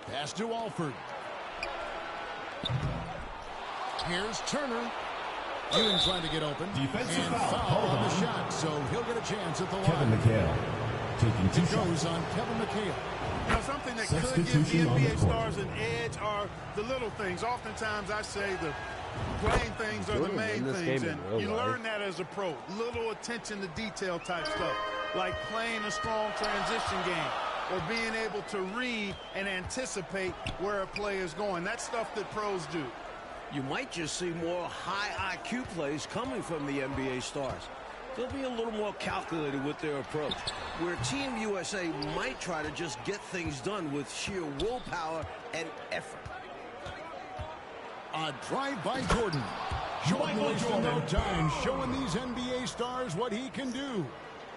Pass to Alford. Here's Turner. Ewing trying to get open. Defensive and foul on the shot, so he'll get a chance at the line. Kevin McHale taking 2 shots. Goes on Kevin McHale. You know, something that could give the NBA stars an edge are the little things. Oftentimes I say the playing things are the main things, and you learn that as a pro. Little attention to detail type stuff, like playing a strong transition game or being able to read and anticipate where a play is going. That's stuff that pros do. You might just see more high IQ plays coming from the NBA stars. They'll be a little more calculated with their approach, where Team USA might try to just get things done with sheer willpower and effort. A drive by Jordan. Jordan wasting no time, showing these NBA stars what he can do.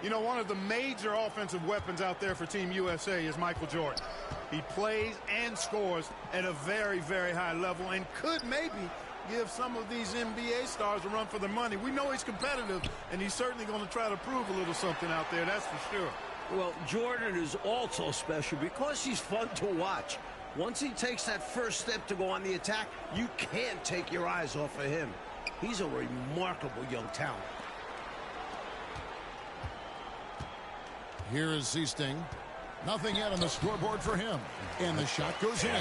You know, one of the major offensive weapons out there for Team USA is Michael Jordan. He plays and scores at a very, very high level and could maybe give some of these NBA stars a run for their money. We know he's competitive, and he's certainly going to try to prove a little something out there, that's for sure. Well, Jordan is also special because he's fun to watch. Once he takes that first step to go on the attack, you can't take your eyes off of him. He's a remarkable young talent. Here is Seasting. Nothing yet on the scoreboard for him. And the shot goes in.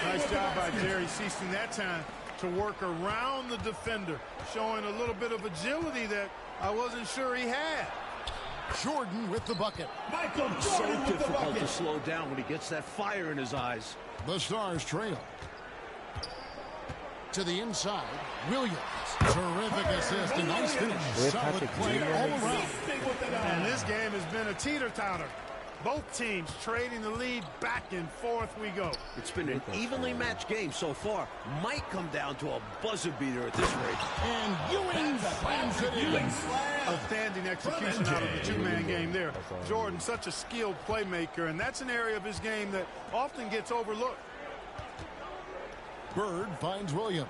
Nice job by Jerry Seasting that time to work around the defender, showing a little bit of agility that I wasn't sure he had. Jordan with the bucket. Michael Jordan So with the difficult bucket. to slow down when he gets that fire in his eyes. The Stars trail. To the inside, Williams. Terrific assist, a nice finish. Solid play all around. And this game has been a teeter-totter. Both teams trading the lead, back and forth we go. It's been an evenly matched game so far. Might come down to a buzzer beater at this rate. And Ewing slams it in. Outstanding execution out of the two-man game there. Jordan, such a skilled playmaker, and that's an area of his game that often gets overlooked. Bird finds Williams.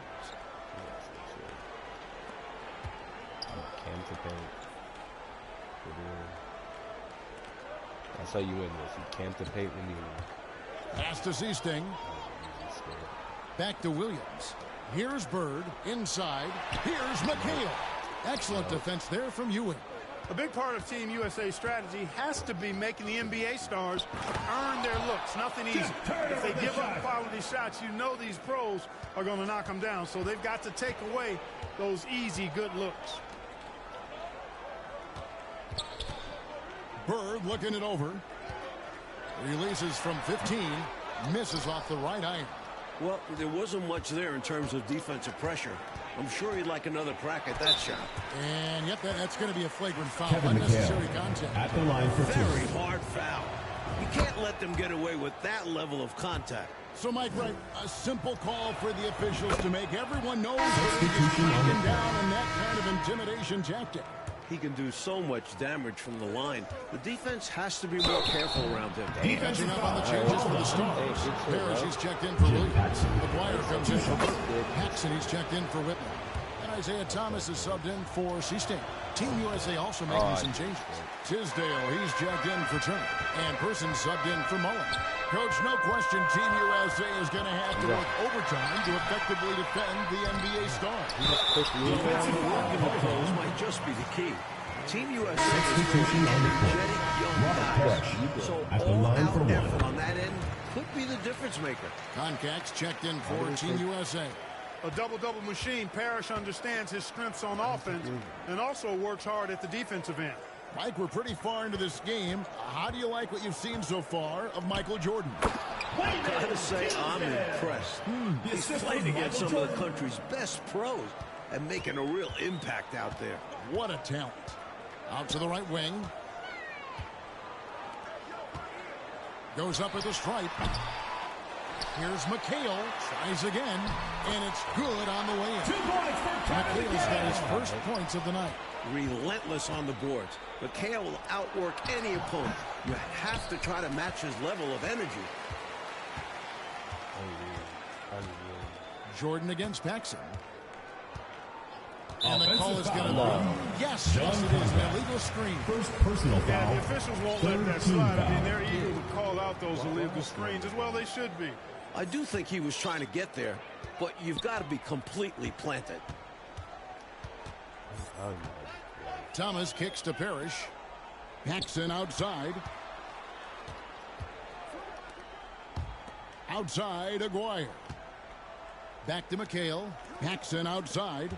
That's how you win this. You camp the paint when you win. Pass to Seasting. Back to Williams. Here's Bird. Inside. Here's McHale. Excellent defense there from Ewing. A big part of Team USA's strategy has to be making the NBA stars earn their looks. Nothing easy. If they give up quality shots, you know these pros are going to knock them down. So they've got to take away those easy, good looks. Bird looking it over. Releases from 15. Misses off the right iron. Well, there wasn't much there in terms of defensive pressure. I'm sure he'd like another crack at that shot. And yep, that's going to be a flagrant foul. Kevin Unnecessary McHale contact. at the line for 2. Very hard foul. You can't let them get away with that level of contact. So, Mike Wright, a simple call for the officials to make everyone know that he's taken down in that kind of intimidation tactic. He can do so much damage from the line. The defense has to be more careful around him. Catching up on the changes for the Stars. Parrish, he's checked in for Williams. McGuire comes in for Paxson, he's checked in for Whitman. And Isaiah Thomas is subbed in for Seasting. Team USA also making some changes. Tisdale, he's checked in for Turner. And Person subbed in for Mullen. Coach, no question Team USA is going to have to work overtime to effectively defend the NBA stars. Defensive work in the close might just be the key. Team USA is energetic young guys. So all-out effort on that end could be the difference maker. Concax checked in for Team USA. A double-double machine. Parrish understands his strengths on offense and also works hard at the defensive end. Mike, we're pretty far into this game. How do you like what you've seen so far of Michael Jordan? I gotta say, I'm impressed. He's playing against some of the country's best pros and making a real impact out there. What a talent. Out to the right wing. Goes up with a stripe. Here's McHale, tries again, and it's good on the way in. McHale's got his first points of the night. Relentless on the boards. McHale will outwork any opponent. You have to try to match his level of energy. Jordan against Paxson. And the call is going to be, yes, it is, an illegal screen. First personal foul. Yeah, the officials won't let that slide. I mean, they're eager to call out those illegal screens as well. They should be. I do think he was trying to get there, but you've got to be completely planted. Thomas kicks to Parrish. Paxson outside. Outside, Aguirre. Back to McHale. Paxson outside.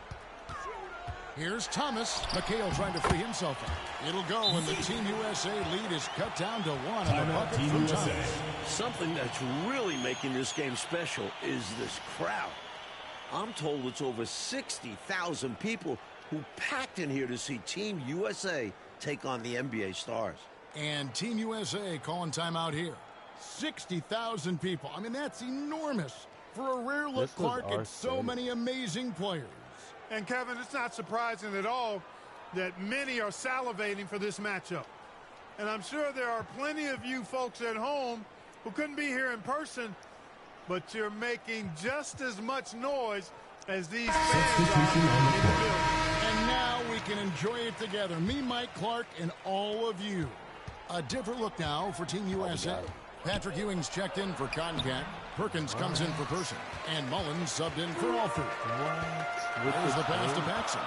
Here's Thomas. McHale trying to free himself up. It'll go, and the Team USA lead is cut down to 1 on the bucket from Thomas. Something that's really making this game special is this crowd. I'm told it's over 60,000 people who packed in here to see Team USA take on the NBA stars. And Team USA calling timeout here. 60,000 people. I mean, that's enormous for a rare look, Clark, at so many amazing players. And, Kevin, it's not surprising at all that many are salivating for this matchup. And I'm sure there are plenty of you folks at home who couldn't be here in person, but you're making just as much noise as these fans are in the building. And now we can enjoy it together. Me, Mike Clark, and all of you. A different look now for Team USA. Patrick Ewing's checked in for Concat. Perkins comes in for Person. And Mullins subbed in for Alford. There's the pass to Paxson.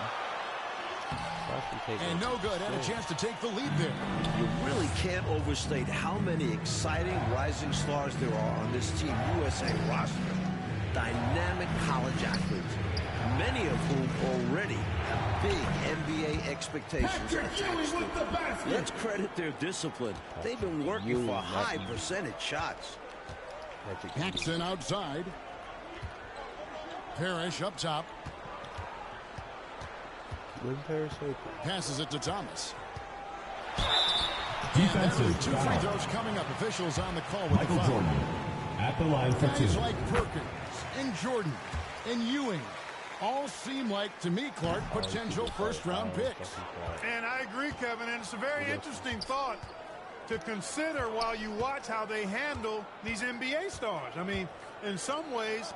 And no good. Had a chance to take the lead there. You really can't overstate how many exciting rising stars there are on this Team USA roster. Dynamic college athletes, many of whom already have big NBA expectations attached to them. Let's credit their discipline. They've been working for high percentage shots. Paxson outside. Parrish up top. Passes it to Thomas. Defensive 2 free throws coming up. Officials on the call with Michael the foul. Jordan at the line for 2. Guys like Perkins and Jordan and Ewing all seem like, to me, Clark, potential first-round picks. And I agree, Kevin, and it's a very interesting thought to consider while you watch how they handle these NBA stars. I mean, in some ways,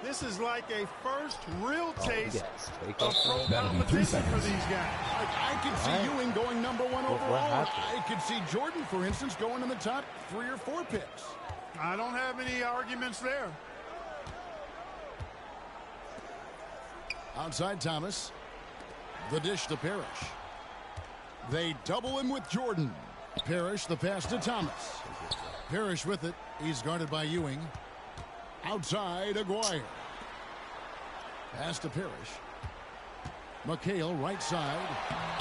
this is like a first real taste of pro competition for these guys. I could see Ewing going number 1 overall. I could see Jordan, for instance, going in the top 3 or 4 picks. I don't have any arguments there. Outside Thomas. The dish to Parrish. They double him with Jordan. Parrish, the pass to Thomas. Parrish with it. He's guarded by Ewing. Outside, Aguirre. Pass to Parrish. McHale, right side.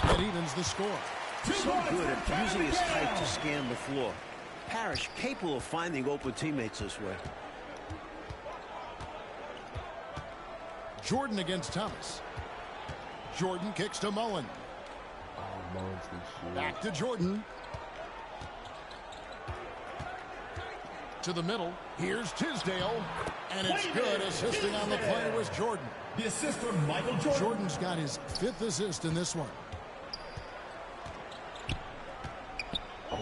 That evens the score. So good at using his height to scan the floor. Parrish capable of finding open teammates this way. Jordan against Thomas. Jordan kicks to Mullen. Back to Jordan. To the middle. Here's Tisdale. And it's good. Assisting on the play was Jordan. The assist from Michael Jordan. Jordan's got his 5th assist in this one.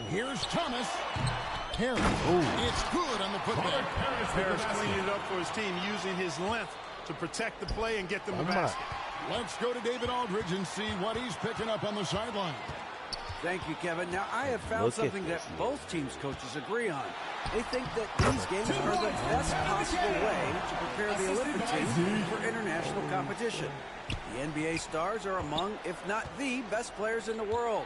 Here's Thomas. Harris. It's good on the putback. Harris cleaning it up for his team, using his length to protect the play and get them the basket. Let's go to David Aldridge and see what he's picking up on the sideline. Thank you, Kevin. Now, I have found something that both teams' coaches agree on. They think that these games are the best possible way to prepare the Olympic team for international competition. The NBA stars are among, if not the, best players in the world.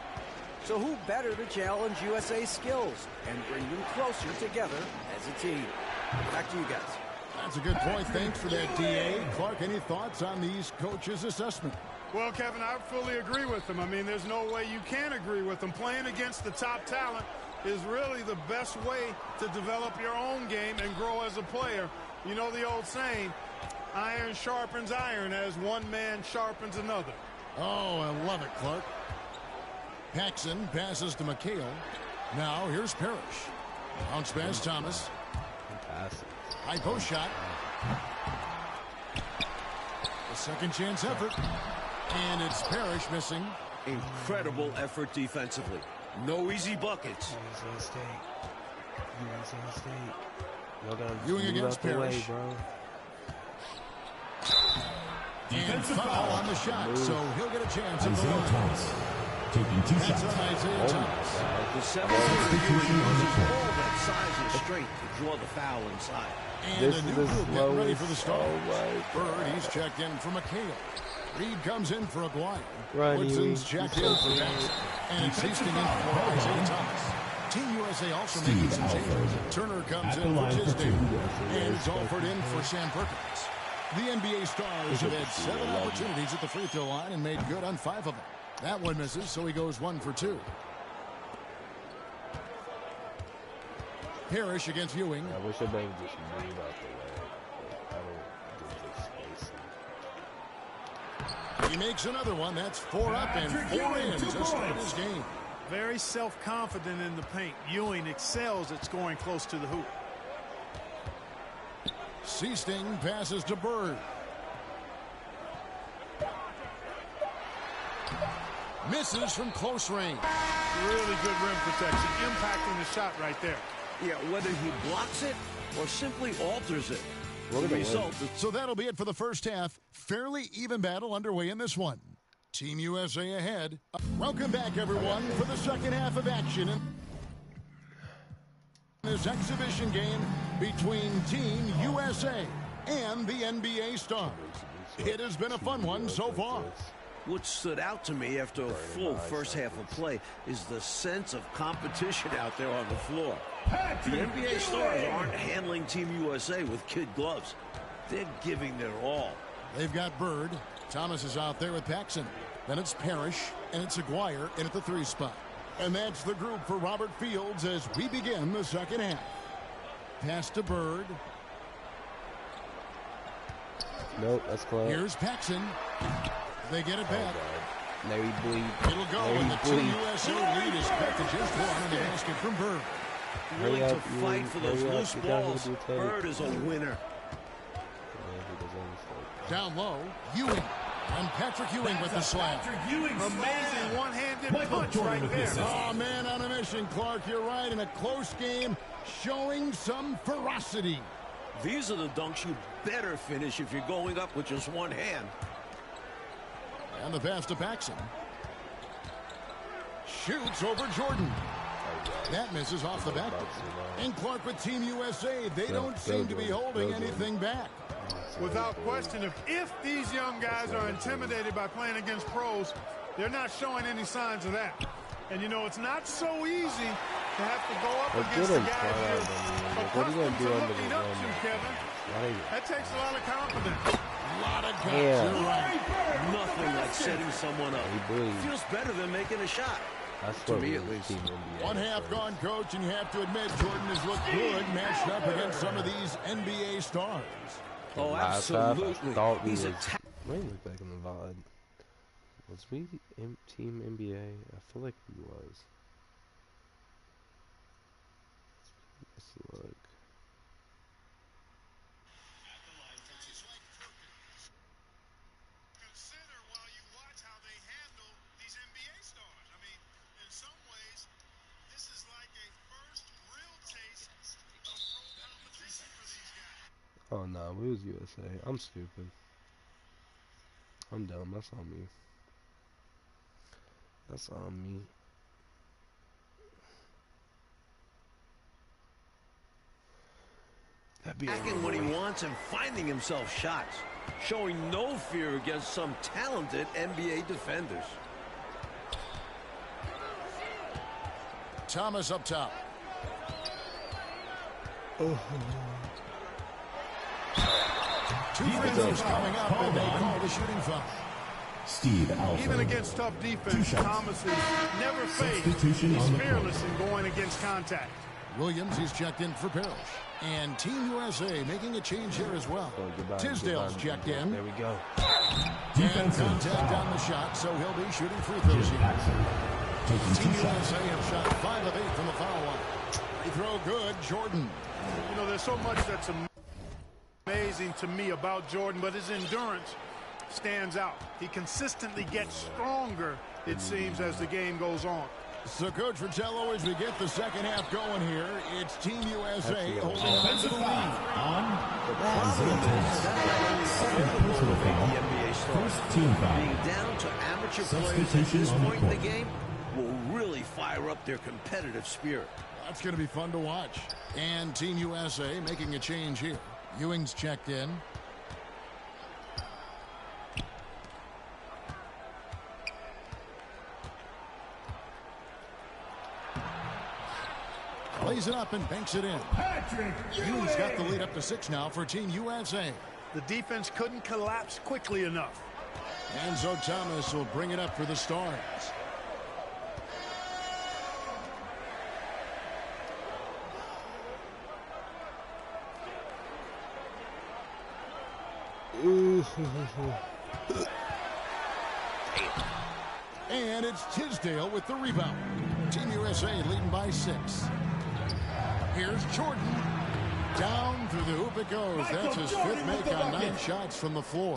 So who better to challenge USA's skills and bring them closer together as a team? Back to you guys. That's a good point. Thanks for that, D.A. Clark, any thoughts on these coaches' assessment? Well, Kevin, I fully agree with them. I mean, there's no way you can agree with them. Playing against the top talent is really the best way to develop your own game and grow as a player. You know the old saying, iron sharpens iron as one man sharpens another. Oh, I love it, Clark. Paxson passes to McHale. Now here's Parrish. Bounce pass Thomas. High post shot. A second chance effort. And it's Parrish missing. Incredible effort defensively. No easy buckets. Ewing against Parrish. And foul on the shot, so he'll get a chance at the line. Taking 2 shots. Isaiah Thomas. The 7-year Ewing uses all that size and strength to draw the foul inside. And a new group getting ready for the start. Bird, he's checked in for McHale. Reed comes in for Aguirre. Woodson's checked in for Jackson. And it's Hastings in for Isaiah Thomas. Team USA also making some changes. Turner comes in for Tisdale. And it's Alford in for Sam Perkins. The NBA Stars have had 7 opportunities at the free throw line and made good on 5 of them. That one misses, so he goes 1 for 2. Parrish against Ewing. I wish I maybe just move out the way. I don't get this spacing. He makes another one. That's 4 up and 4 in to start his game. Very self-confident in the paint. Ewing excels at scoring close to the hoop. Seasting passes to Bird. Misses from close range. Really good rim protection. Impacting the shot right there. Yeah, whether he blocks it or simply alters it. The result is... So that'll be it for the first half. Fairly even battle underway in this one. Team USA ahead. Welcome back, everyone, for the second half of action in this exhibition game between Team USA and the NBA Stars. It has been a fun one so far. What stood out to me after a full first half of play is the sense of competition out there on the floor. The NBA Stars aren't handling Team USA with kid gloves. They're giving their all. They've got Bird. Thomas is out there with Paxson. Then it's Parrish, and it's Aguirre in at the 3 spot. And that's the group for Robert Fields as we begin the second half. Pass to Bird. Nope, that's close. Here's Paxson. They get it back. Larry Bleed. It'll go, and the Team USA lead is cut to just 1 on the basket from Bird. Willing to fight for those loose balls. Bird is a winner. Down low, Ewing. And Patrick Ewing with the slam. Amazing one-handed punch right there. Oh, man on a mission, Clark. You're right. In a close game, showing some ferocity. These are the dunks you better finish if you're going up with just one hand. And the pass to Paxson. Shoots over Jordan. That misses off the backboard. And Clark with Team USA. They don't seem to be holding anything back. Without question, if these young guys are intimidated by playing against pros, they're not showing any signs of that. And, you know, it's not so easy to have to go up against the guys you're accustomed to looking up to, Kevin. That takes a lot of confidence. A lot of confidence. Right. Nothing like setting someone up. Feels better than making a shot. That's to me, at least. One half gone, Coach, and you have to admit Jordan has looked good matched up against some of these NBA stars. Oh, absolutely. He's a let me look back in the VOD. Was we Team NBA? I feel like we was. Let's look. Consider while you watch how they handle these NBA stars. I mean, in some ways, this is like a first real taste of pro competition for these guys. Oh no, we was USA. I'm stupid. I'm dumb. That's on me. That's on me. Attacking when he wants and finding himself shots. Showing no fear against some talented NBA defenders. Thomas up top. Two free throws coming up, and they call the shooting foul. Steve Alford. Even against tough defense, Thomas has never fazed. He's fearless in going against contact. Williams, he's checked in for Parrish. And Team USA making a change here as well. Tisdale's checked in. There we go. And contact on the shot, so he'll be shooting free throws here. Team USA have shot 5 of 8 from the foul line. Free throw good, Jordan. You know, there's so much that's Amazing to me about Jordan, but his endurance stands out. He consistently gets stronger, it seems, as the game goes on. So, Coach Fratello, as we get the second half going here, it's Team USA holding on to the lead. First team foul. Being down to amateur players at this point in the game will really fire up their competitive spirit. That's going to be fun to watch. And Team USA making a change here. Ewing's checked in. Plays it up and banks it in. Ewing's got the lead up to 6 now for Team USA. The defense couldn't collapse quickly enough. Enzo Thomas will bring it up for the Stars. And it's Tisdale with the rebound. Team USA leading by 6. Here's Jordan. Down through the hoop it goes. That's his 5th make on 9 shots from the floor.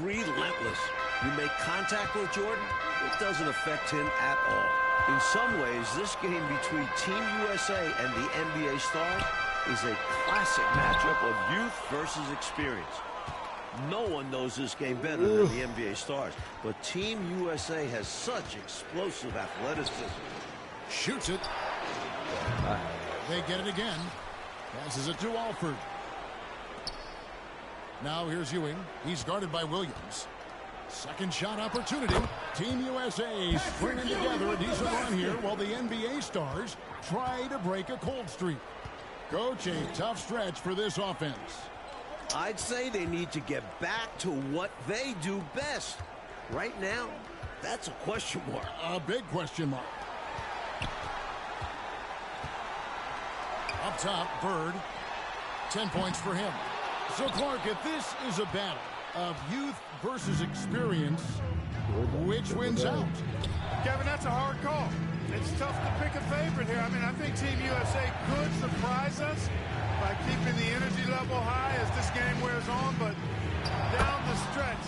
Relentless. You make contact with Jordan, it doesn't affect him at all. In some ways, this game between Team USA and the NBA Stars is a classic matchup of youth versus experience. No one knows this game better than the NBA Stars, but Team USA has such explosive athleticism. Shoots it. They get it again. Passes it to Alford. Now here's Ewing. He's guarded by Williams. Second shot opportunity. Team USA stringing together a decent run here while the NBA Stars try to break a cold streak. Coach, a tough stretch for this offense. I'd say they need to get back to what they do best. Right now, that's a question mark. A big question mark. Up top, Bird. 10 points for him. So, Clark, if this is a battle of youth versus experience, which wins out? Kevin, that's a hard call. It's tough to pick a favorite here. I mean, I think Team USA could surprise us by keeping the energy level high as this game wears on, but down the stretch,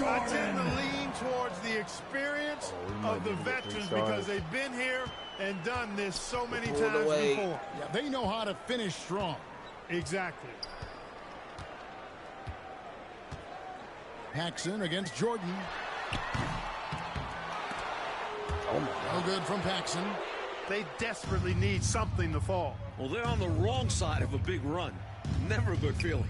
I tend to lean towards the experience of the veterans because they've been here and done this so many times before. Yeah, they know how to finish strong. Exactly. Paxson against Jordan. No good from Paxson. They desperately need something to fall. Well, they're on the wrong side of a big run. Never a good feeling.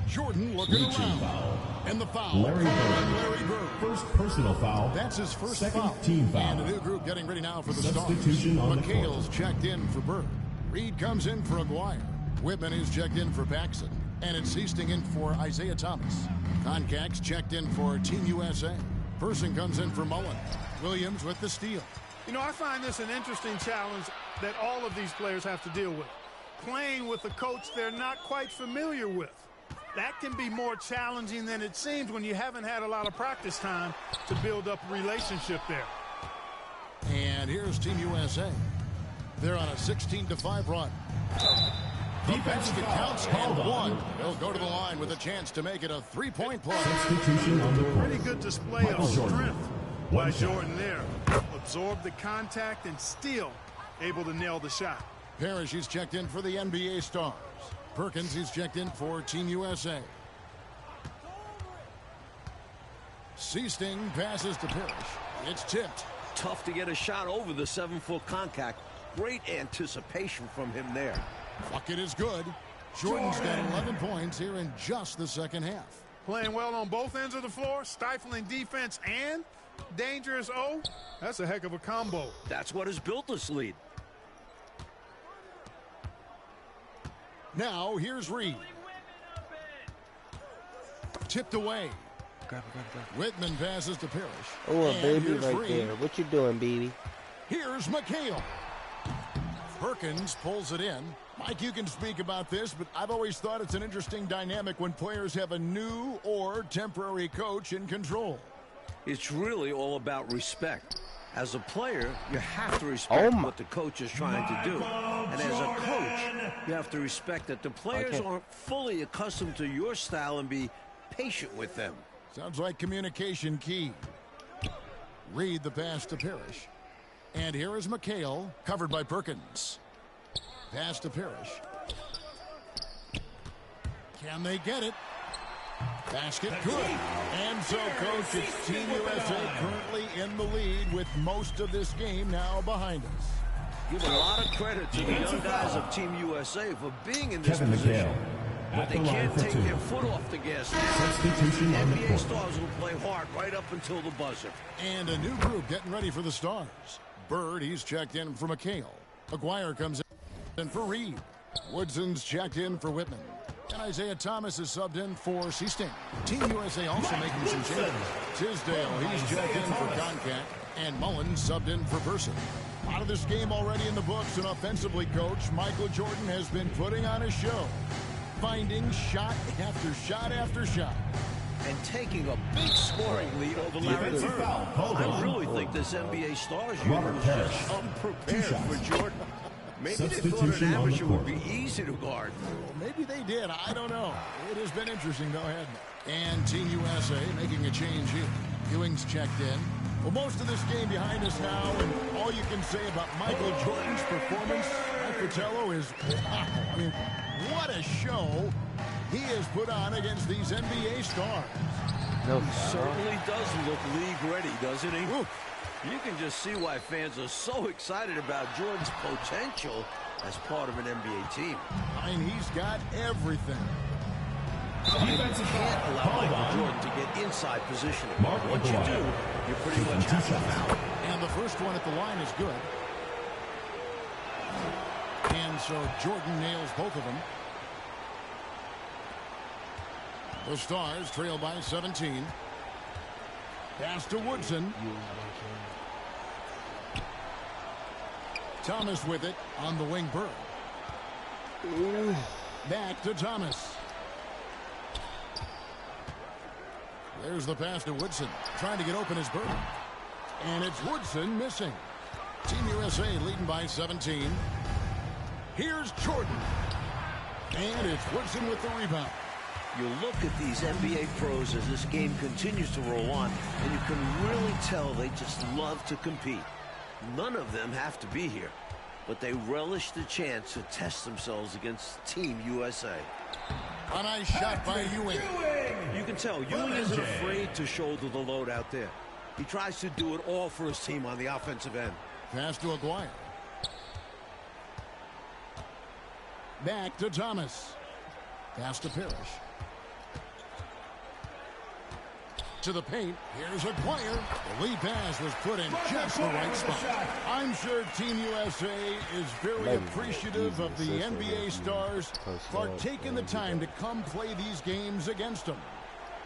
Jordan looking around. Foul. And the foul. Larry Bird. First personal foul. That's his first Second foul. Team foul. And a new group getting ready now for the Substitution Stars. on the McHale's checked in for Bird. Reed comes in for Aguirre. Whitman is checked in for Paxson. And it's Seasting in for Isaiah Thomas. Concax checked in for Team USA. Person comes in for Mullen. Williams with the steal. You know, I find this an interesting challenge that all of these players have to deal with. Playing with a coach they're not quite familiar with. That can be more challenging than it seems when you haven't had a lot of practice time to build up a relationship there. And here's Team USA. They're on a 16-5 run. The basket counts and one. They'll go to the line with a chance to make it a 3-point play. Substitution on the court. Pretty good display of strength by Jordan there. Absorbed the contact and still able to nail the shot. Parrish is checked in for the NBA Stars. Perkins is checked in for Team USA. Seasting passes to Parrish. It's tipped. Tough to get a shot over the 7-foot contact. Great anticipation from him there. Bucket is good. Jordan's got 11 points here in just the second half. Playing well on both ends of the floor, stifling defense and dangerous O. That's a heck of a combo. That's what has built this lead. Now here's Reed. Tipped away. Whitman passes to Parrish. Oh, a And baby here's right Reed. there. What you doing, baby? Here's McHale. Perkins pulls it in. Mike, you can speak about this, but I've always thought it's an interesting dynamic when players have a new or temporary coach in control. It's really all about respect. As a player, you have to respect what the coach is trying to do. And as a coach, you have to respect that the players aren't fully accustomed to your style and be patient with them. Sounds like communication key. Read the pass to Parrish. And here is McHale, covered by Perkins. Pass to Parrish. Can they get it? Basket good. And so, Coach, it's Team USA currently in the lead with most of this game now behind us. Give a lot of credit to the young guys of Team USA for being in this position. But they can't take their foot off the gas. Substitution on the NBA court. Stars will play hard right up until the buzzer. And a new group getting ready for the Stars. Bird, he's checked in for McHale. Aguirre comes in for Reed. Woodson's checked in for Whitman. And Isaiah Thomas is subbed in for Seasting. Team USA also making some changes. Tisdale, he's checked in for Concat. And Mullins subbed in for Person. Out of this game already in the books, and offensively, Coach, Michael Jordan has been putting on a show. Finding shot after shot after shot. And taking a big scoring lead over Larry Bird. I really think this NBA Stars unit was just unprepared for Jordan. Maybe they thought an amateur would be easy to guard. Well, maybe they did. I don't know. It has been interesting. Go ahead. And Team USA making a change here. Ewing's checked in. Well, most of this game behind us now, and all you can say about Michael Jordan's performance, Mike Fratello, is, wow. I mean, what a show he has put on against these NBA stars. He certainly does look league ready, doesn't he? Ooh. You can just see why fans are so excited about Jordan's potential as part of an NBA team. I mean, he's got everything. You can't allow Michael Jordan to get inside positioning. Once you do, you pretty much have to foul. And the first one at the line is good. And so Jordan nails both of them. The Stars trail by 17. Pass to Woodson. Thomas with it on the wing. Bird. Back to Thomas. There's the pass to Woodson. Trying to get open is Bird. And it's Woodson missing. Team USA leading by 17. Here's Jordan. And it's Woodson with the rebound. You look at these NBA pros as this game continues to roll on, and you can really tell they just love to compete. None of them have to be here, but they relish the chance to test themselves against Team USA. A nice shot by Ewing. You can tell Ewing isn't afraid to shoulder the load out there. He tries to do it all for his team on the offensive end. Pass to Aguirre. Back to Thomas. Pass to Parrish. To the paint. Here's Aguirre. The lead pass was put in just the right spot. I'm sure Team USA is very appreciative of the NBA stars for taking the time to come play these games against them.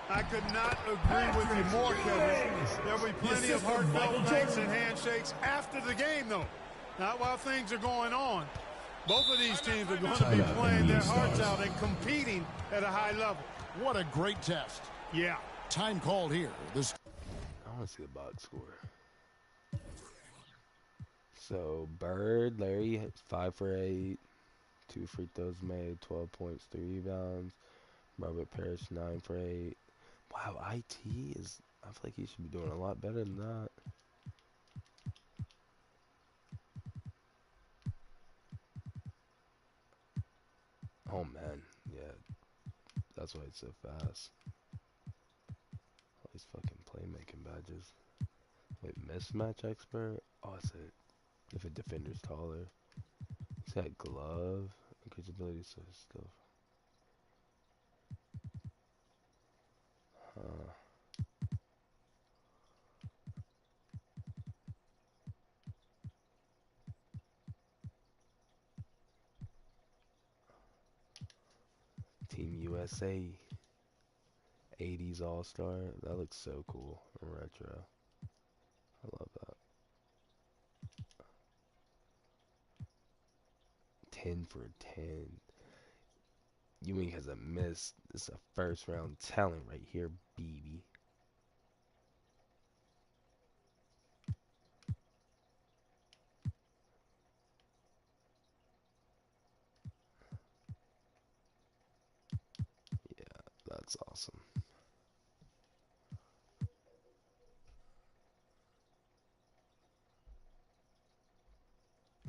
I could not agree with you more, Kevin. There'll be plenty of heartfelt thanks and handshakes after the game, though. Not while things are going on. Both of these teams are going to be playing their hearts out and competing at a high level. What a great test. Yeah. Time called here. I want to see the box score. So, Bird, Larry, 5 for 8. 2 free throws made, 12 points, 3 rebounds. Robert Parrish, 9 for 8. Wow, IT is... I feel like he should be doing a lot better than that. Oh, man. Yeah. That's why it's so fast. All these fucking playmaking badges. Wait, mismatch expert? Oh, it's a... If a defender's taller. He's got glove. Increase ability, so still... Team USA 80s All-Star. That looks so cool. Retro. I love that. 10 for 10. Ewing has a miss. This is a first round talent right here, baby. That's awesome.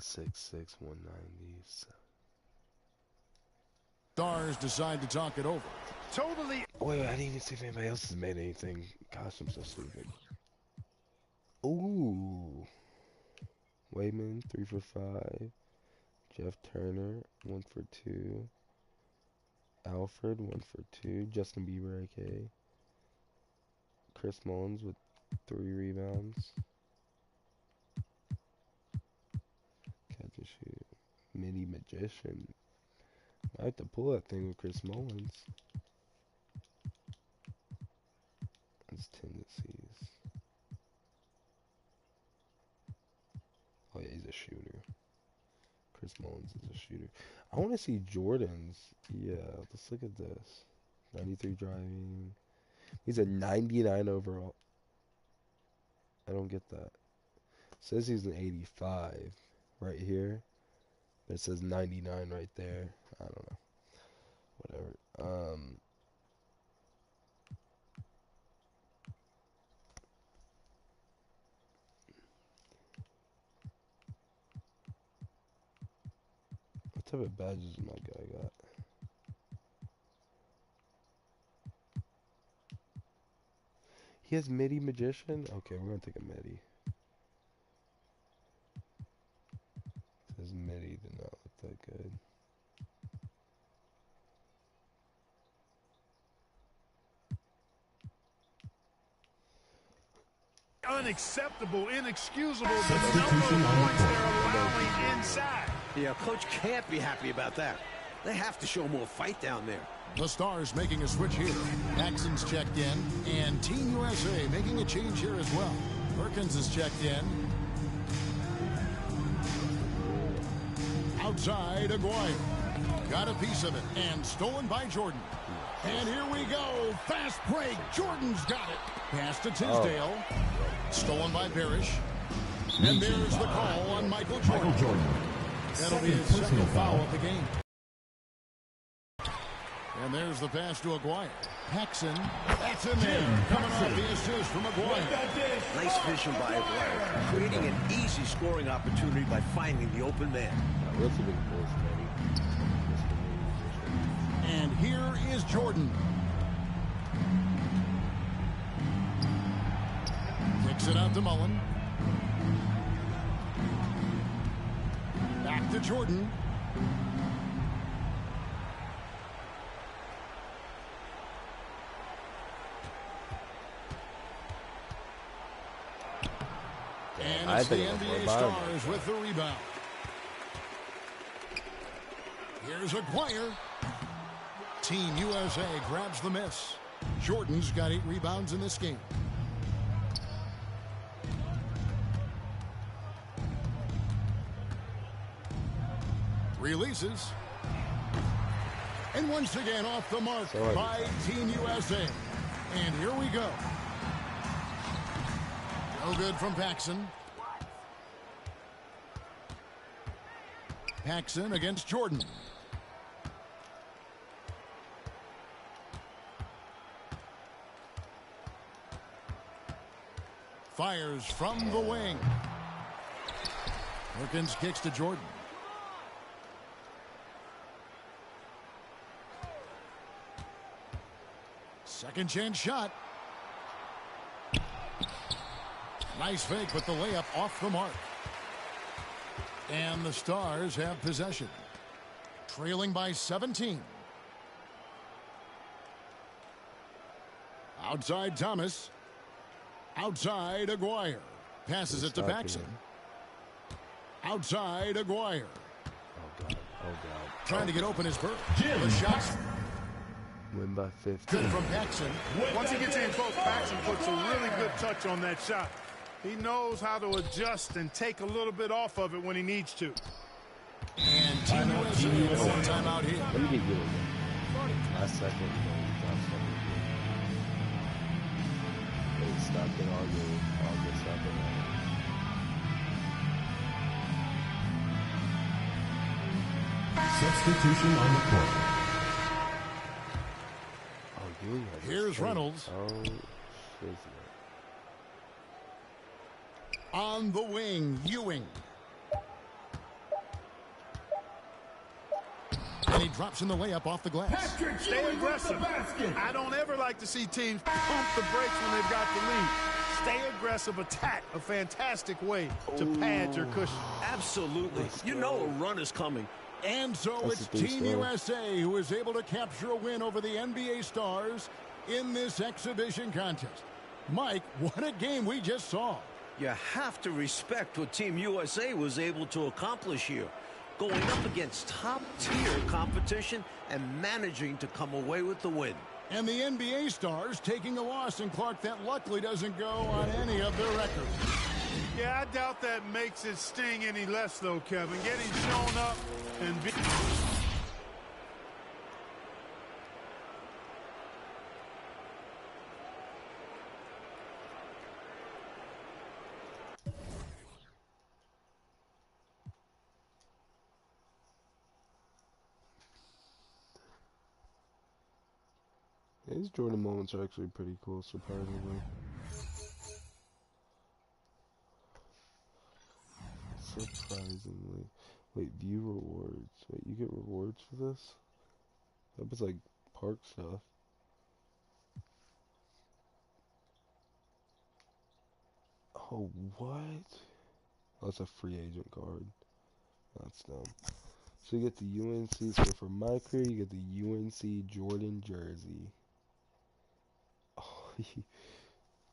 .66 190. Stars decide to talk it over. Totally. Wait, I didn't even see if anybody else has made anything. Gosh, I'm so stupid. Ooh. Wayman, 3 for 5. Jeff Turner, 1 for 2. Alfred, 1 for 2. Justin Bieber, AK. Chris Mullins with 3 rebounds. Catch and shoot. Mini Magician. I have to pull that thing with Chris Mullins. That's tendencies. Oh yeah, he's a shooter. Chris Mullins is a shooter. I want to see Jordan's. Yeah, let's look at this. 93 driving. He's a 99 overall. I don't get that. It says he's an 85 right here. But it says 99 right there. I don't know. Whatever. What type of badges my guy got? He has Midi Magician? Okay, we're gonna take a Midi. His Midi did not look that good. Unacceptable, inexcusable. The number of points they're allowing inside. Yeah, coach can't be happy about that. They have to show more fight down there. The Stars making a switch here. Paxson's checked in, and Team USA making a change here as well. Perkins is checked in. Outside, Aguirre. Got a piece of it, and stolen by Jordan. And here we go. Fast break. Jordan's got it. Pass to Tisdale. Stolen by Parrish. And there's the call on Michael Jordan. That'll be his second foul of the game. And there's the pass to Aguirre. Paxson. That's in there. Coming off the assist from Aguirre. Nice vision by Aguirre, creating an easy scoring opportunity by finding the open man. And here is Jordan. Kicks it out to Mullen. Back to Jordan. And it's the NBA Stars with the rebound. Here's Aguirre. Team USA grabs the miss. Jordan's got 8 rebounds in this game. Releases. And once again off the mark by Team USA. And here we go. No good from Paxson. Paxson against Jordan. Fires from the wing. Perkins kicks to Jordan. Second chance shot. Nice fake, but the layup off the mark. And the Stars have possession. Trailing by 17. Outside Thomas. Outside Aguirre. Passes it to Paxson. Outside Aguirre. Oh, God. Oh, God. Trying to get open his bird. The shot. Win by 50. Good from Paxson. Once he gets in close, Paxson puts a really good touch on that shot. He knows how to adjust and take a little bit off of it when he needs to. And Team USA one time out here. Let me get you again. Last second. Stop it all good. All good. Stop it all. Substitution on the court. Oh, Here's Reynolds. On the wing, Ewing. And he drops in the layup off the glass. Stay aggressive. I don't ever like to see teams pump the brakes when they've got the lead. Stay aggressive, attack. A fantastic way to pad your cushion. Absolutely. You know a run is coming. And so it's Team USA who is able to capture a win over the NBA Stars in this exhibition contest. Mike, what a game we just saw. You have to respect what Team USA was able to accomplish here. Going up against top-tier competition and managing to come away with the win. And the NBA Stars taking a loss in Clark that luckily doesn't go on any of their records. Yeah, I doubt that makes it sting any less, though, Kevin. Getting shown up and His Jordan moments are actually pretty cool, surprisingly. Surprisingly. Wait, view rewards. Wait, you get rewards for this? That was like park stuff. Oh, what? Oh, that's a free agent card. That's dumb. So you get the UNC, so for my career, you get the UNC Jordan jersey. Oh,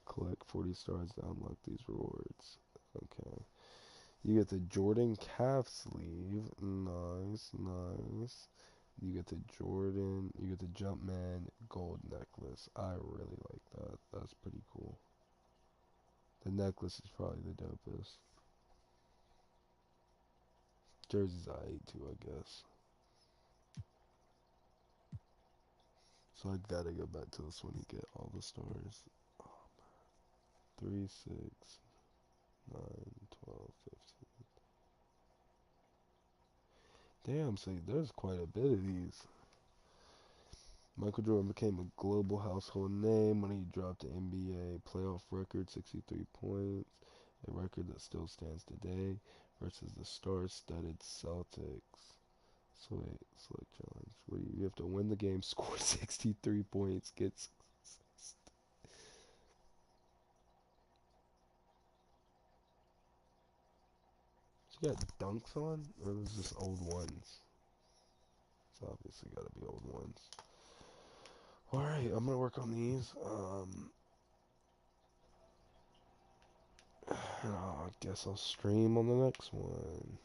collect 40 stars to unlock these rewards. Okay. You get the Jordan calf sleeve. Nice, nice. You get the Jordan, you get the Jumpman gold necklace. I really like that. That's pretty cool. The necklace is probably the dopest. Jersey's I-8 too, I guess. So I gotta go back to this one to get all the stars. Oh, man. 3, 6, 9, 12, 15. Damn, see, there's quite a bit of these. Michael Jordan became a global household name when he dropped the NBA playoff record, 63 points, a record that still stands today, versus the star-studded Celtics. So wait, select challenge. What do you have to win the game, score 63 points, get... So you got dunks on, or is this old ones? It's obviously gotta be old ones. Alright, I'm gonna work on these. I guess I'll stream on the next one.